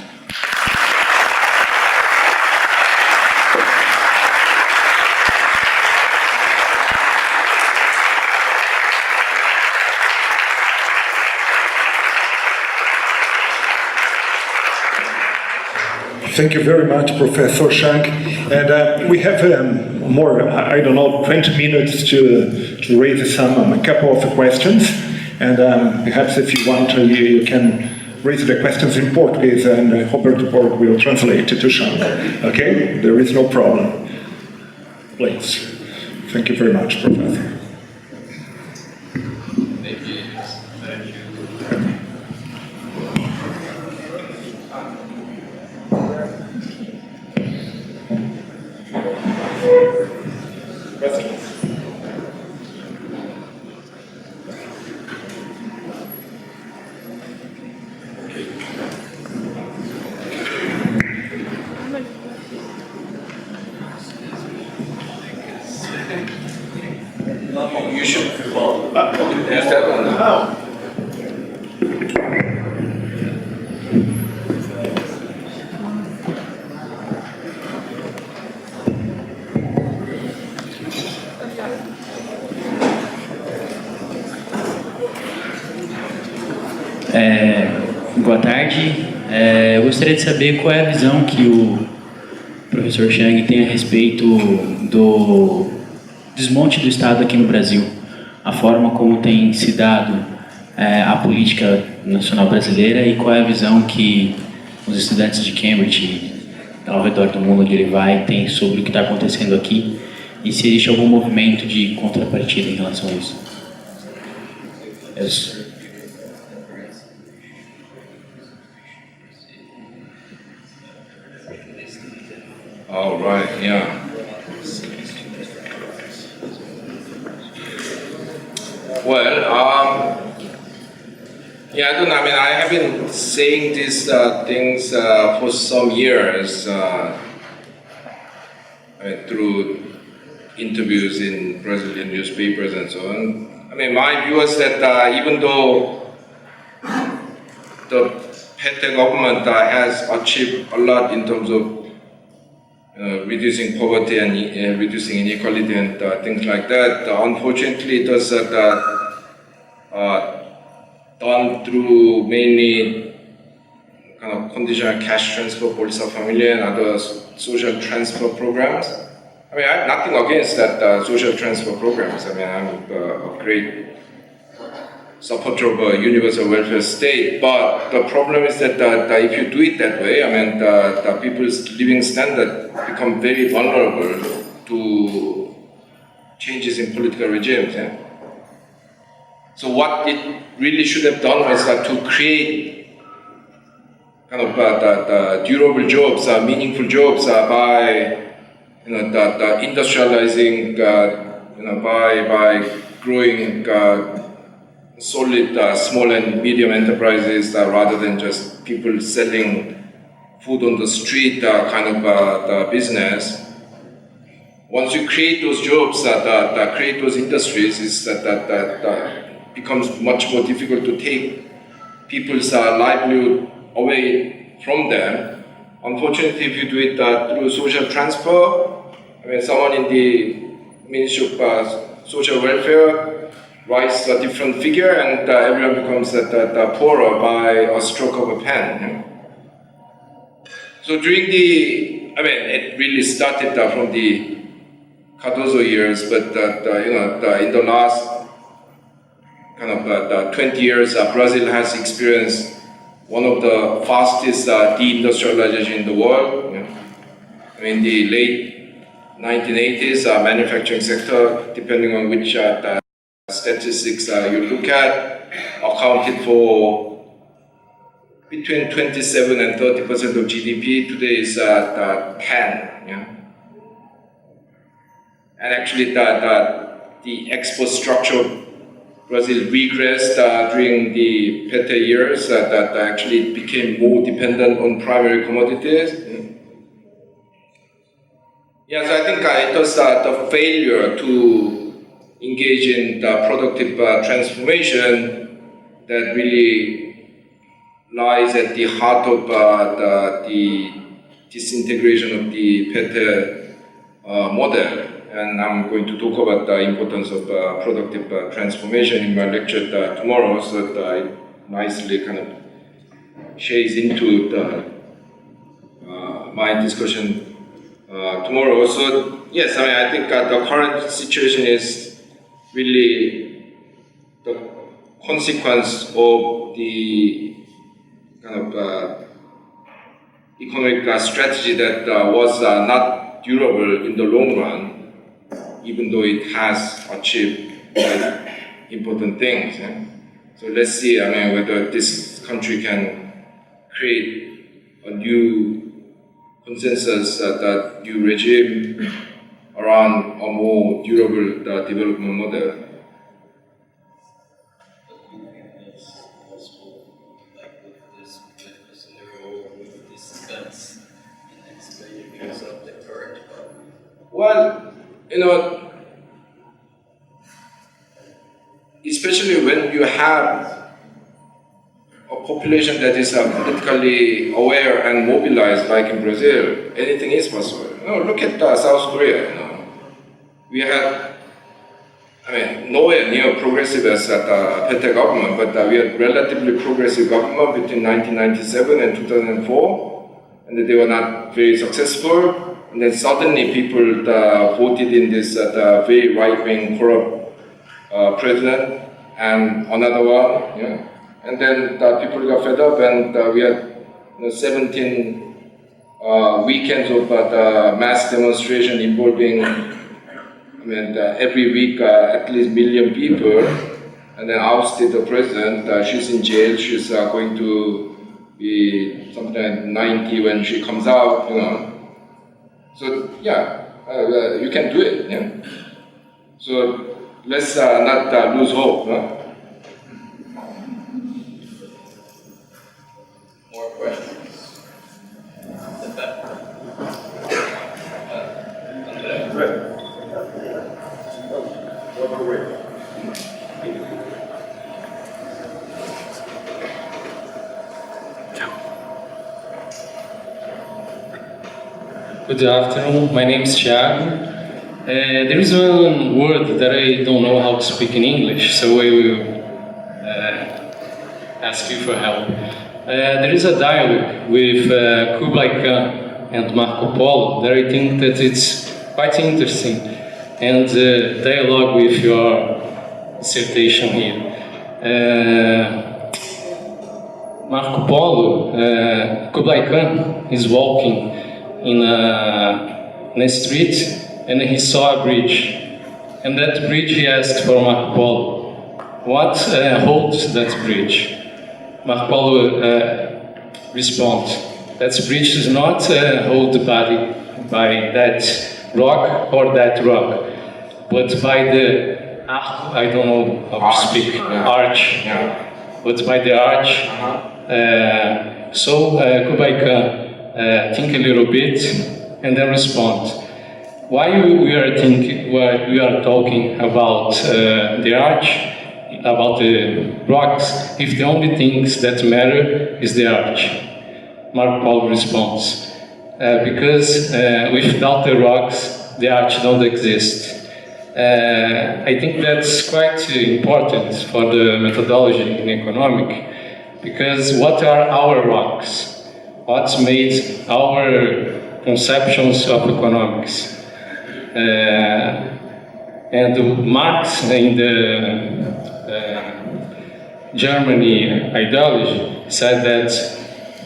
Thank you very much, Professor Chang. And we have more, I don't know, 20 minutes to raise a couple of questions. And perhaps if you want, you can raise the questions in Portuguese, and Roberto Porto will translate it to Chang. Okay? There is no problem. Please. Thank you very much, Professor. You should use that one now. Boa tarde. Eu gostaria de saber qual é a visão que o professor Chang tem a respeito do desmonte do Estado aqui no Brasil, a forma como tem se dado a política nacional brasileira e qual é a visão que os estudantes de Cambridge, ao redor do mundo onde ele vai, têm sobre o que está acontecendo aqui e se existe algum movimento de contrapartida em relação a isso. All right, yeah. Well, yeah, I have been saying these things for some years through interviews in Brazilian newspapers and so on. My view is that even though the PT government has achieved a lot in terms of reducing poverty and reducing inequality and things like that, unfortunately it was done through mainly kind of conditional cash transfer, Bolsa Familia and other social transfer programs. I have nothing against that social transfer programs. I'm a great supporter of a universal welfare state, but the problem is that if you do it that way, the people's living standard become very vulnerable to changes in political regimes. Yeah? So what it really should have done was to create kind of the durable jobs, meaningful jobs by the industrializing, by growing solid small and medium enterprises rather than just people selling food on the street kind of the business. Once you create those jobs, create those industries, that becomes much more difficult to take people's livelihood away from them. Unfortunately, if you do it through social transfer, someone in the Ministry of Social Welfare writes a different figure and everyone becomes poorer by a stroke of a pen. So during it really started from the Cardozo years, but in the last kind of 20 years, Brazil has experienced one of the fastest deindustrialization in the world. In the late 1980s, manufacturing sector, depending on which statistics you look at, accounted for between 27 and 30% of GDP. Today is 10. Yeah? And actually, the export structure of Brazil regressed during the PT years. That actually became more dependent on primary commodities. Yeah, so I think it was the failure to engage in the productive transformation that really lies at the heart of the disintegration of the PT model. And I'm going to talk about the importance of productive transformation in my lecture tomorrow, so that it nicely kind of shades into the my discussion tomorrow. So yes, I think the current situation is really the consequence of the kind of economic strategy that was not durable in the long run, even though it has achieved important things. Yeah? So let's see, whether this country can create a new consensus, that new regime around a more durable development model. Well, especially when you have a population that is politically aware and mobilized, like in Brazil, anything is possible. Look at South Korea. We had, nowhere near progressive as the Pete government, but we had relatively progressive government between 1997 and 2004, and they were not very successful. And then suddenly people voted in this very right-wing corrupt president and another one. Yeah. And then people got fed up, and we had 17 weekends of mass demonstration involving, every week at least 1 million people, and then ousted the president. She's in jail. She's going to be something like 90 when she comes out. So yeah, you can do it. Yeah. So let's not lose hope. More questions? Good afternoon, my name is Thiago. There is one word that I don't know how to speak in English, so I will ask you for help. There is a dialogue with Kublai Khan and Marco Polo that I think that it's quite interesting, and dialogue with your dissertation here. Marco Polo, Kublai Khan is walking in a street, and he saw a bridge. And that bridge, he asked for Marco Polo, what holds that bridge? Marco Polo responds, that bridge does not hold the body by that rock or that rock, but by the arc, I don't know how to speak, arch, but by the arch. So Kublai Khan think a little bit and then respond. Why we are talking about the arch, about the rocks, if the only things that matter is the arch? Marco Polo responds, because without the rocks, the arch don't exist. I think that's quite important for the methodology in economic, because what are our rocks? What's made our conceptions of economics? And Marx, in the Germany ideology, said that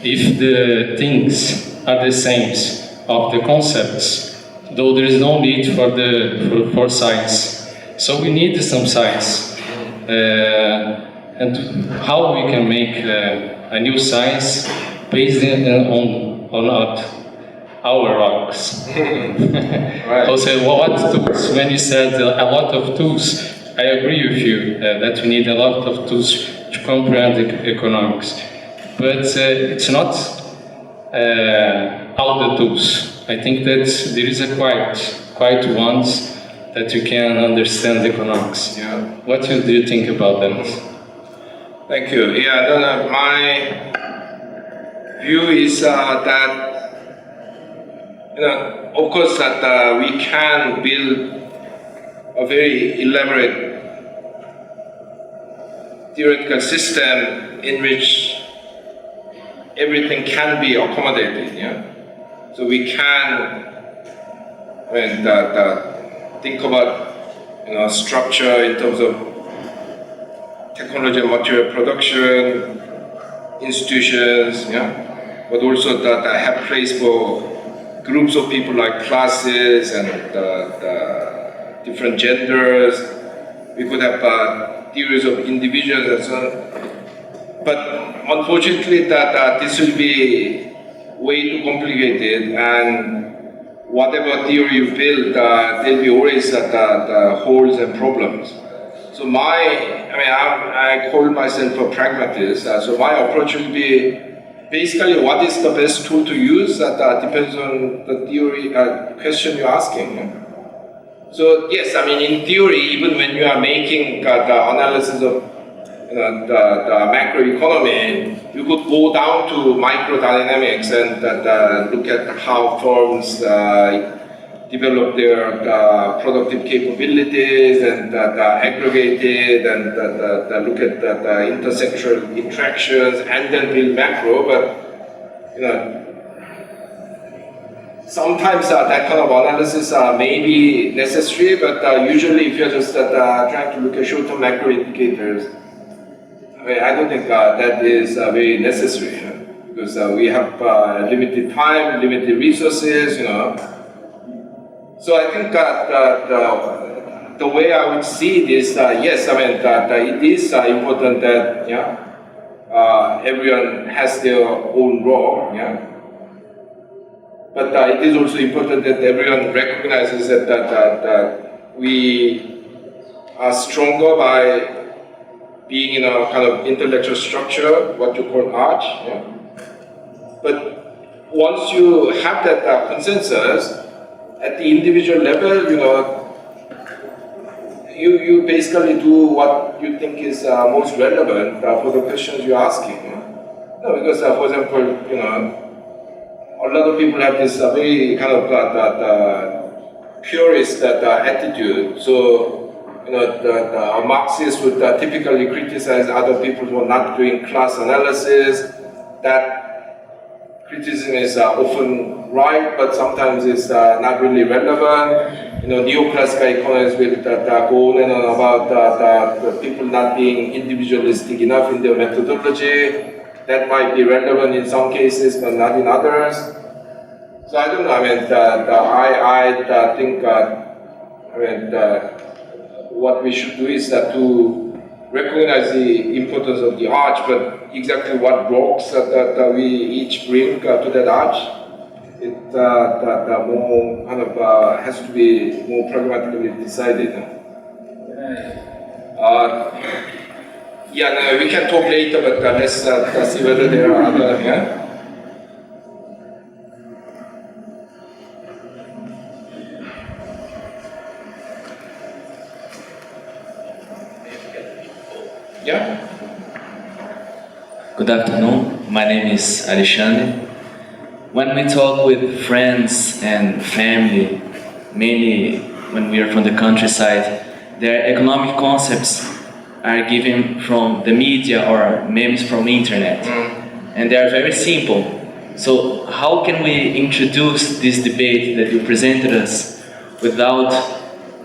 if the things are the same of the concepts, though there is no need for science, so we need some science. And how we can make a new science based on our rocks. Right. Also, what tools? When you said a lot of tools, I agree with you that we need a lot of tools to comprehend economics. But it's not all the tools. I think that there is a quite ones that you can understand economics. Yeah. What do you think about that? Thank you. Yeah, my view is that, of course, that we can build a very elaborate theoretical system in which everything can be accommodated. Yeah? So we can think about structure in terms of technology and material production, institutions, but also that have place for groups of people like classes and different genders. We could have theories of individuals and so on. But unfortunately, this will be way too complicated, and whatever theory you build, there'll be always the holes and problems. So I call myself a pragmatist. So my approach will be basically what is the best tool to use. That depends on the theory question you're asking. So yes, in theory, even when you are making the analysis of the macroeconomy, you could go down to microdynamics and look at how firms develop their productive capabilities and aggregate it and look at the intersectional interactions and then build macro. But sometimes that kind of analysis may be necessary, but usually if you're just trying to look at short-term macro indicators, I don't think that is very necessary, because we have limited time, limited resources, So I think the way I would see this, yes, it is important that everyone has their own role, But it is also important that everyone recognizes that we are stronger by being in a kind of intellectual structure, what you call art. But once you have that consensus, at the individual level, you basically do what you think is most relevant for the questions you're asking. Because, for example, a lot of people have this very kind of purist attitude. So, the Marxists would typically criticize other people who are not doing class analysis. That criticism is often right, but sometimes it's not really relevant. Neoclassical economists will go on and on about the people not being individualistic enough in their methodology. That might be relevant in some cases, but not in others. So I don't know. I think what we should do is to recognize the importance of the arch, but exactly what blocks that we each bring to that arch, it more kind of has to be more pragmatically decided. We can talk later, but let's see whether there are other. Good afternoon, my name is Alexandre. When we talk with friends and family, mainly when we are from the countryside, their economic concepts are given from the media or memes from internet. And they are very simple. So how can we introduce this debate that you presented us without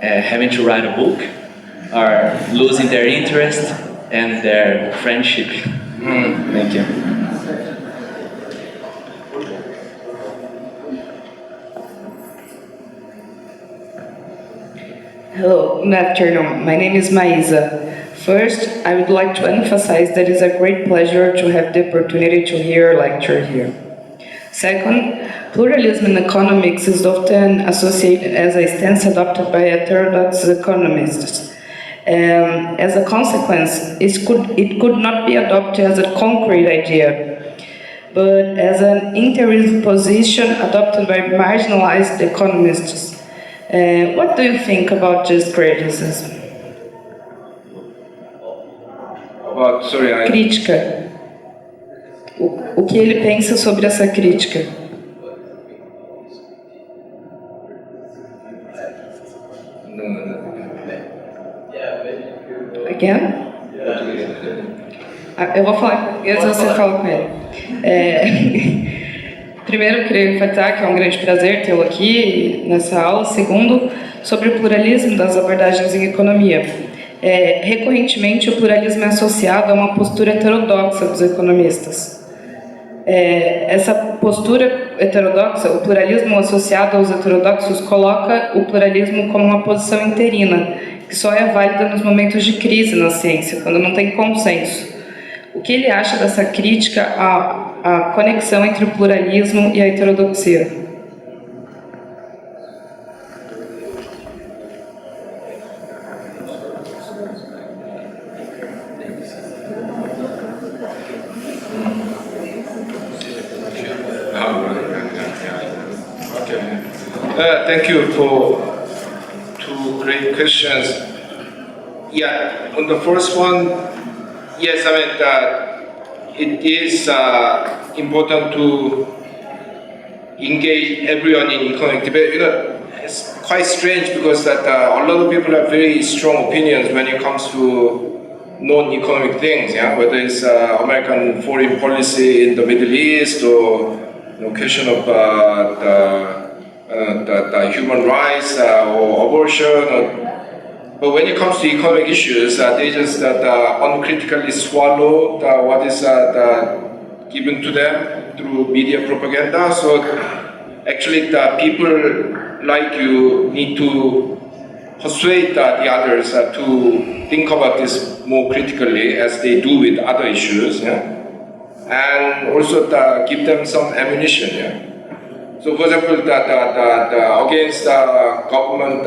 having to write a book or losing their interest and their friendship? Thank you. Hello, good afternoon. My name is Maisa. First, I would like to emphasize that it is a great pleasure to have the opportunity to hear a lecture here. Second, pluralism in economics is often associated as a stance adopted by heterodox economists. As a consequence, it could not be adopted as a concrete idea, but as an interim position adopted by marginalized economists. What do you think about this criticism? Crítica. O que ele pensa sobre essa crítica? Again? Eu vou falar em português e você fala com ele. Primeiro, eu queria enfatizar que é um grande prazer tê-lo aqui nessa aula. Segundo, sobre o pluralismo das abordagens em economia. Recorrentemente, o pluralismo é associado a uma postura heterodoxa dos economistas. Essa postura heterodoxa, o pluralismo associado aos heterodoxos, coloca o pluralismo como uma posição interina, que só é válida nos momentos de crise na ciência, quando não tem consenso. O que ele acha dessa crítica à conexão entre o pluralismo e a heterodoxia? Thank you for two great questions. Yeah, on the first one, yes, I mean, it is important to engage everyone in economic debate. You know, it's quite strange because that a lot of people have very strong opinions when it comes to non-economic things. Yeah, whether it's American foreign policy in the Middle East or question of the human rights or abortion. But when it comes to economic issues, they just uncritically swallow what is given to them through media propaganda. So actually, the people like you need to persuade the others to think about this more critically, as they do with other issues, yeah? And also give them some ammunition. Yeah? So, for example, against government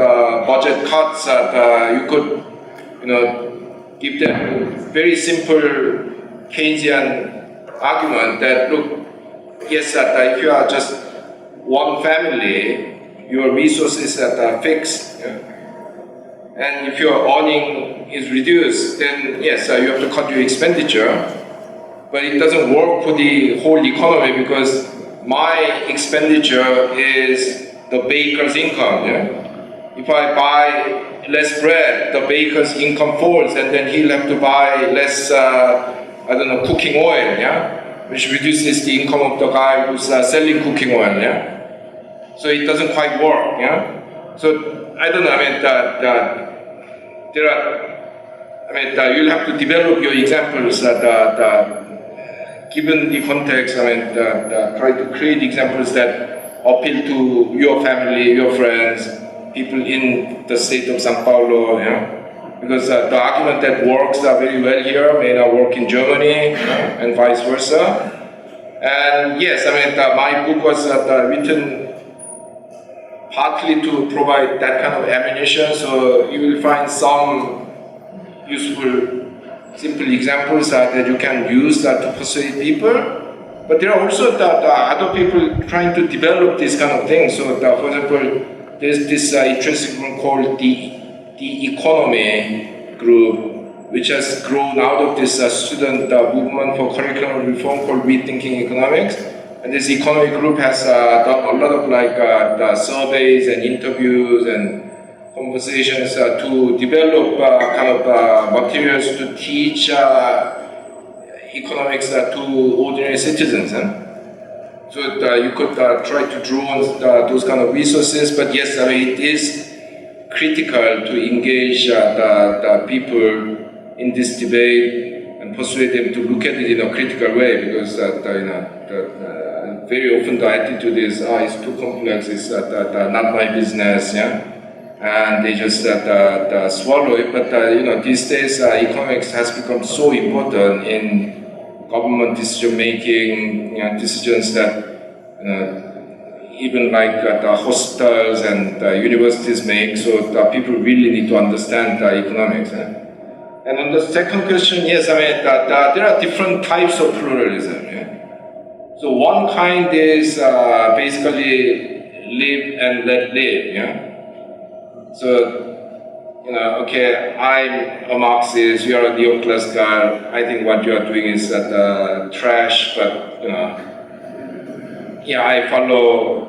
budget cuts, you could, give them very simple Keynesian argument that, look, yes, if you are just one family, your resources are fixed, yeah? And if your earning is reduced, then yes, you have to cut your expenditure, but it doesn't work for the whole economy because my expenditure is the baker's income. Yeah? If I buy less bread, the baker's income falls, and then he'll have to buy less, cooking oil, yeah? Which reduces the income of the guy who's selling cooking oil. Yeah? So it doesn't quite work. Yeah? So I don't know. You'll have to develop your examples given the context, try to create examples that appeal to your family, your friends, people in the state of São Paulo, yeah? Because the argument that works very well here may not work in Germany, and vice versa. And yes, my book was written partly to provide that kind of ammunition, so you will find some useful simple examples that you can use to persuade people. But there are also other people trying to develop these kind of things. So, for example, there's this interesting group called the Economy Group, which has grown out of this student movement for curriculum reform called Rethinking Economics. And this Economy Group has done a lot of the surveys and interviews and conversations to develop materials to teach economics to ordinary citizens. So you could try to draw on those kind of resources, but yes, it is critical to engage the people in this debate and persuade them to look at it in a critical way, because very often the attitude is, it's too complex, it's not my business, yeah? And they just swallow it. But these days economics has become so important in government decision making, decisions that even the hospitals and universities make. So people really need to understand economics. And on the second question, yes, there are different types of pluralism. Yeah? So one kind is basically live and let live. Yeah? So, okay, I'm a Marxist, you're a neoclassical, I think what you are doing is trash, but, I follow,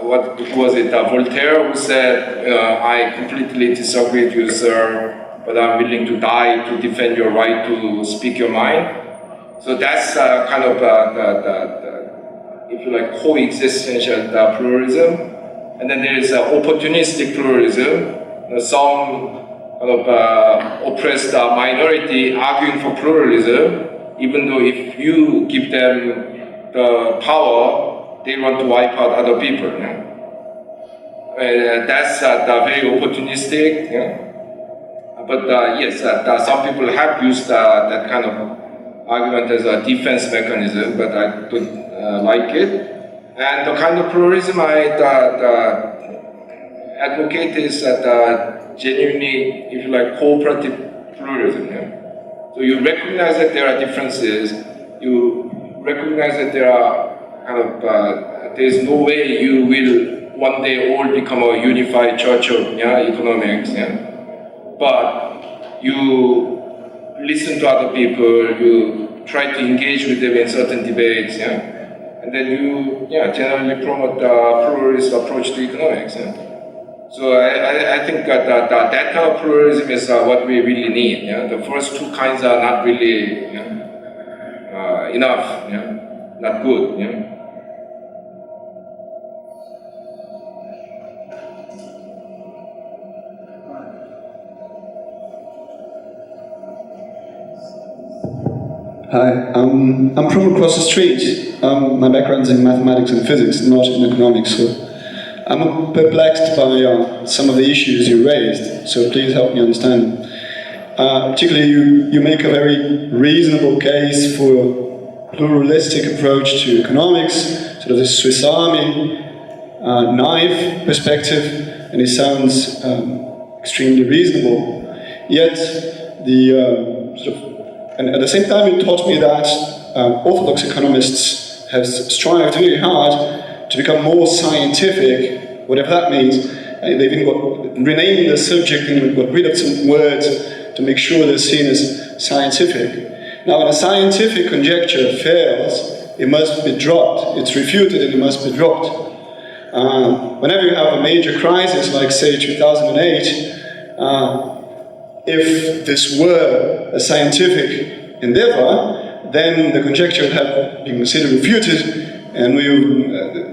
what was it, Voltaire, who said, I completely disagree with you, sir, but I'm willing to die to defend your right to speak your mind. So that's kind of if you like, coexistential pluralism, and then there is opportunistic pluralism. Some kind of oppressed minority arguing for pluralism, even though if you give them the power, they want to wipe out other people. And that's very opportunistic. But yes, some people have used that kind of argument as a defense mechanism, but I don't like it. And the kind of pluralism I advocate is that genuinely, if you like, cooperative pluralism. So you recognize that there are differences. You recognize that there are kind of there's no way you will one day all become a unified church of economics. But you listen to other people. You try to engage with them in certain debates. And then you generally promote the pluralist approach to economics. So I think that kind of pluralism is what we really need. The first two kinds are not really enough, not good. Hi, I'm from across the street. My background's in mathematics and physics, not in economics, so I'm perplexed by some of the issues you raised, so please help me understand. Particularly, you make a very reasonable case for a pluralistic approach to economics, sort of the Swiss Army knife perspective, and it sounds extremely reasonable. Yet, and at the same time, it taught me that orthodox economists have strived very hard to become more scientific, whatever that means. They've even renamed the subject and got rid of some words to make sure they're seen as scientific. Now, when a scientific conjecture fails, it must be dropped. It's refuted and it must be dropped. Whenever you have a major crisis, like say 2008, if this were a scientific endeavor, then the conjecture would have been considered refuted, and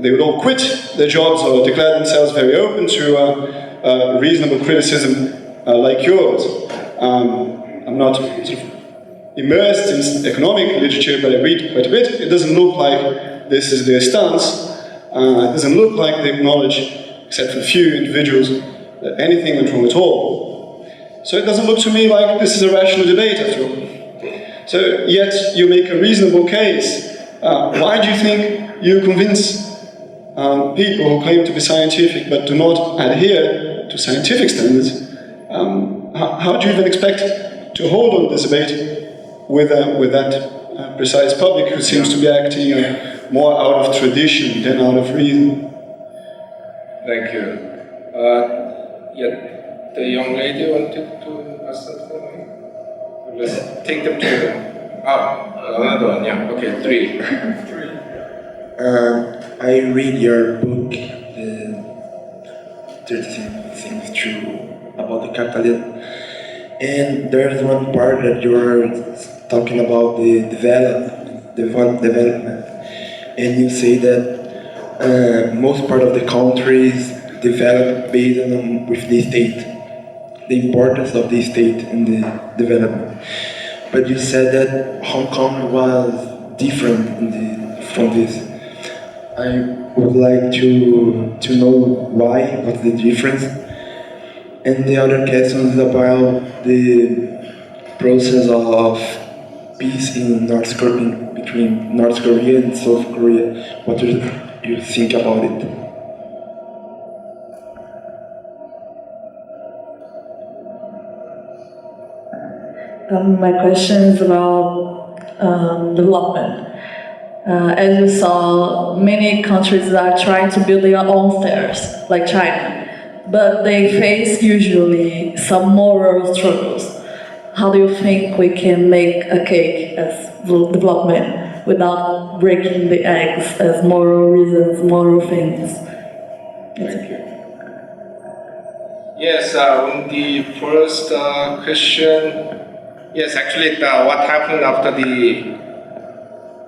they would all quit their jobs or declare themselves very open to reasonable criticism like yours. I'm not sort of immersed in economic literature, but I read quite a bit. It doesn't look like this is their stance. It doesn't look like they acknowledge, except for a few individuals, that anything went wrong at all. So it doesn't look to me like this is a rational debate after all. So yet you make a reasonable case. Why do you think you convince people who claim to be scientific but do not adhere to scientific standards? How do you even expect to hold on this debate with that precise public who seems to be acting more out of tradition than out of reason? Thank you. The young lady wanted to ask something. Let's take them to another one. Yeah. Okay, three. I read your book, the 13 Things True about the capitalism, and there's one part that you're talking about the development, and you say that most part of the countries develop based on with the state. The importance of the state in the development. But you said that Hong Kong was different from this. I would like to know why, what's the difference. And the other question is about the process of peace in North Korea, between North Korea and South Korea. What do you think about it? My question is about development. As you saw, many countries are trying to build their own stairs, like China, but they face usually some moral struggles. How do you think we can make a cake as development without breaking the eggs as moral reasons, moral things? Thank you. Yes, on the first question, yes, actually, what happened after the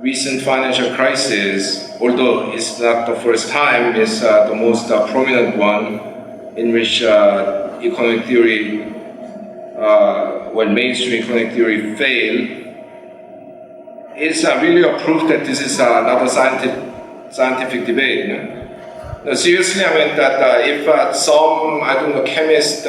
recent financial crisis, although it's not the first time, is the most prominent one in which economic theory, mainstream economic theory failed, is really a proof that this is not a scientific debate. You know? No, seriously, I mean that if some, I don't know, chemist,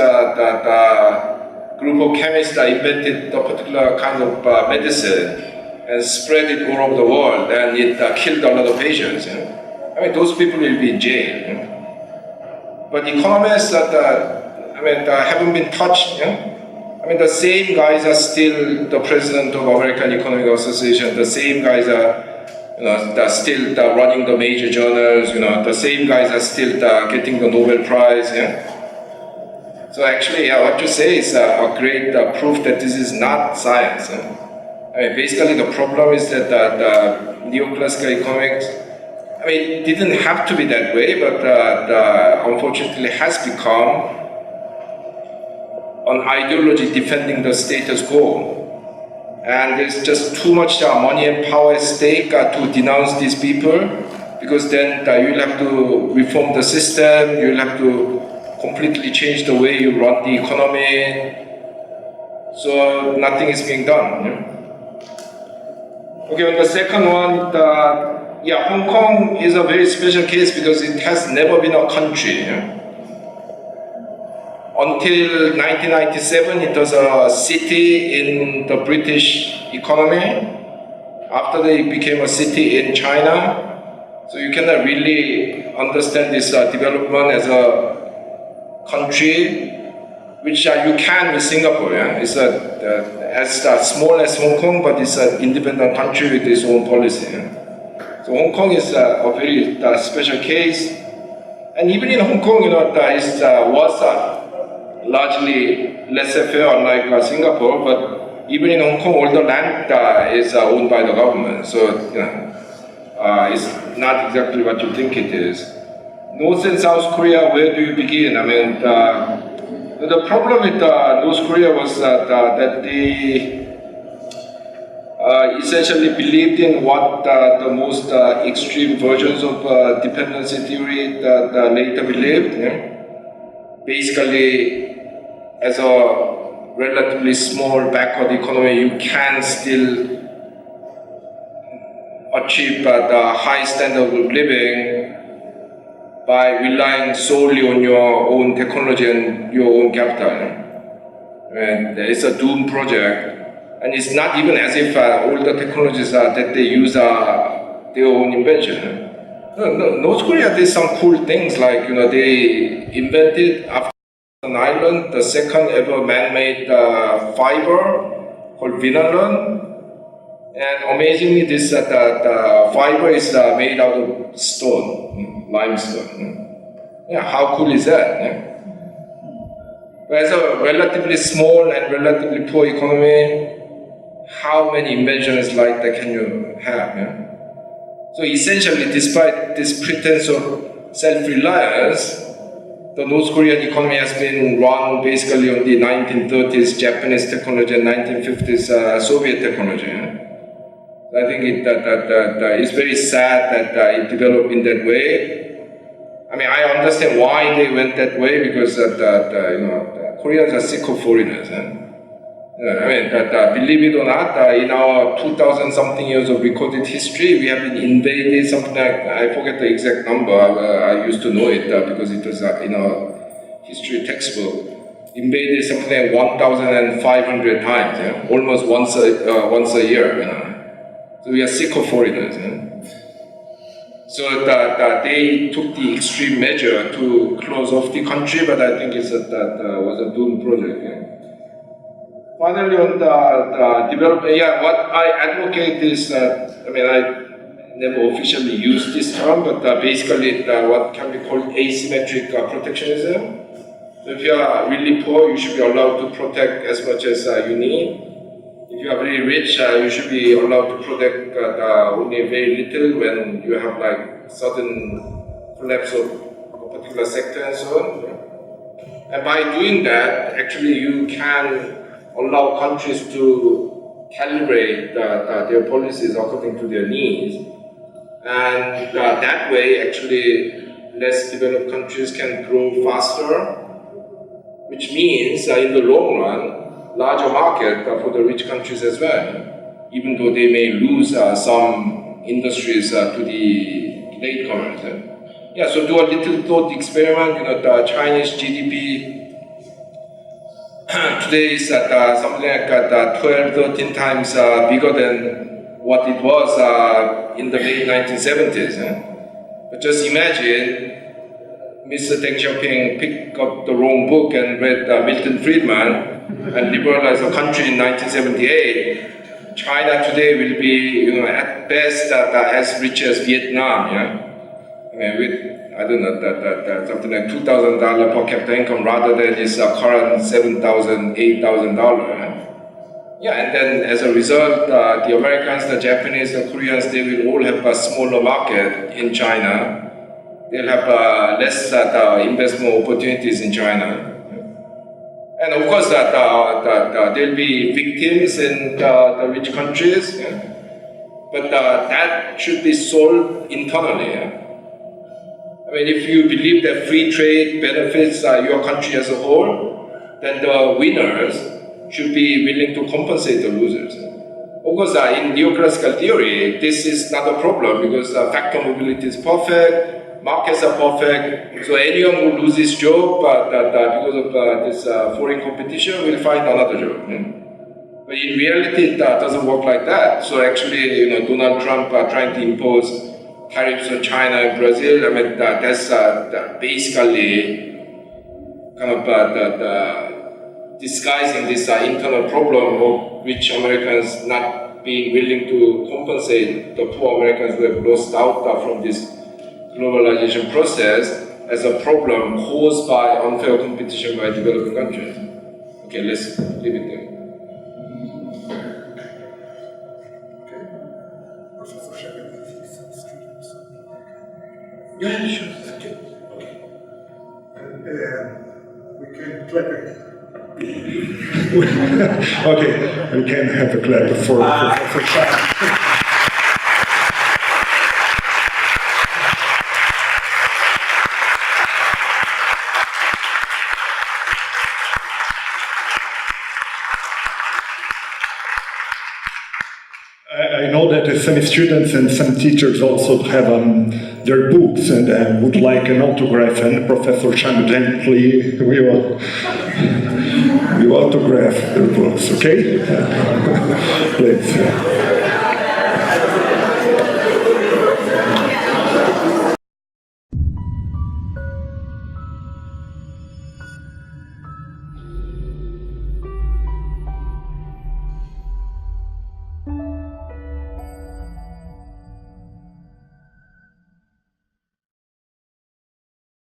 group of chemists invented a particular kind of medicine and spread it all over the world, and it killed a lot of patients. You know? I mean, those people will be in jail. You know? But economists haven't been touched. You know? I mean, the same guys are still the president of American Economic Association. The same guys are, they're still running the major journals. You know, the same guys are still getting the Nobel Prize. You know? So actually, what you say is a great proof that this is not science. You know? I mean, basically, the problem is that the neoclassical economics, I mean, it didn't have to be that way, but unfortunately has become an ideology defending the status quo. And there's just too much money and power at stake to denounce these people, because then you'll have to reform the system, you'll have to completely change the way you run the economy. So nothing is being done. You know? Okay, on the second one, Hong Kong is a very special case because it has never been a country. You know? Until 1997, it was a city in the British economy. After they became a city in China. So you cannot really understand this development as a country, which you can with Singapore. Yeah? It's as small as Hong Kong, but it's an independent country with its own policy. Yeah? So Hong Kong is a very special case. And even in Hong Kong, was largely laissez-faire, unlike Singapore, but even in Hong Kong, all the land is owned by the government. So, it's not exactly what you think it is. North and South Korea, where do you begin? I mean, the problem with North Korea was that they essentially believed in what the most extreme versions of dependency theory that later believed. Yeah? Basically, as a relatively small backward economy, you can still achieve the high standard of living by relying solely on your own technology and your own capital. And it's a doomed project. And it's not even as if all the technologies that they use are their own invention. No, North Korea did some cool things, like they invented after an island the second ever man-made fiber called vinalon. And amazingly, this the fiber is made out of stone, limestone. Yeah, how cool is that? Yeah? As a relatively small and relatively poor economy, how many inventions like that can you have? Yeah? So essentially, despite this pretense of self-reliance, the North Korean economy has been run basically on the 1930s Japanese technology and 1950s Soviet technology. Yeah? I think it's very sad that it developed in that way. I mean, I understand why they went that way, because the Koreans are sick of foreigners. I mean, believe it or not, in our 2,000-something years of recorded history, we have been invaded something like, I forget the exact number, I used to know it because it was in our history textbook, invaded something like 1,500 times, yeah? Almost once a year. So we are sick of foreigners. So they took the extreme measure to close off the country, but I think that was a doomed project. Yeah? Finally, on the development, what I advocate is, I never officially used this term, but basically what can be called asymmetric protectionism. So if you are really poor, you should be allowed to protect as much as you need. If you are very rich, you should be allowed to protect only very little when you have like sudden collapse of a particular sector and so on. And by doing that, actually you can allow countries to calibrate their policies according to their needs. And that way, actually, less developed countries can grow faster, which means in the long run, larger market for the rich countries as well, even though they may lose some industries to the latecomers. Yeah, so do a little thought experiment. The Chinese GDP today is at something like 12, 13 times bigger than what it was in the late 1970s. But just imagine Mr. Deng Xiaoping picked up the wrong book and read Milton Friedman and liberalized the country in 1978. China today will be, at best as rich as Vietnam. I mean, with I don't know something like $2,000 per capita income rather than its current $7,000, $8,000. Yeah, and then as a result, the Americans, the Japanese, the Koreans, they will all have a smaller market in China. They'll have less investment opportunities in China. And of course, there'll be victims in the rich countries, but that should be solved internally. I mean, if you believe that free trade benefits your country as a whole, then the winners should be willing to compensate the losers. Of course, in neoclassical theory, this is not a problem because factor mobility is perfect, markets are perfect, so anyone who loses job because of this foreign competition will find another job. But in reality, it doesn't work like that. So actually, Donald Trump trying to impose tariffs on China and Brazil, I mean, that's basically kind of disguising this internal problem of rich Americans not being willing to compensate the poor Americans who have lost out from this globalization process as a problem caused by unfair competition by developing countries. Okay, let's leave it there. Yeah, sure. Okay. We can clap it. Okay, we can have a clap for China. I know that some students and some teachers also have their books and would like an autograph, and Professor Chang gently will autograph their books, okay? Please.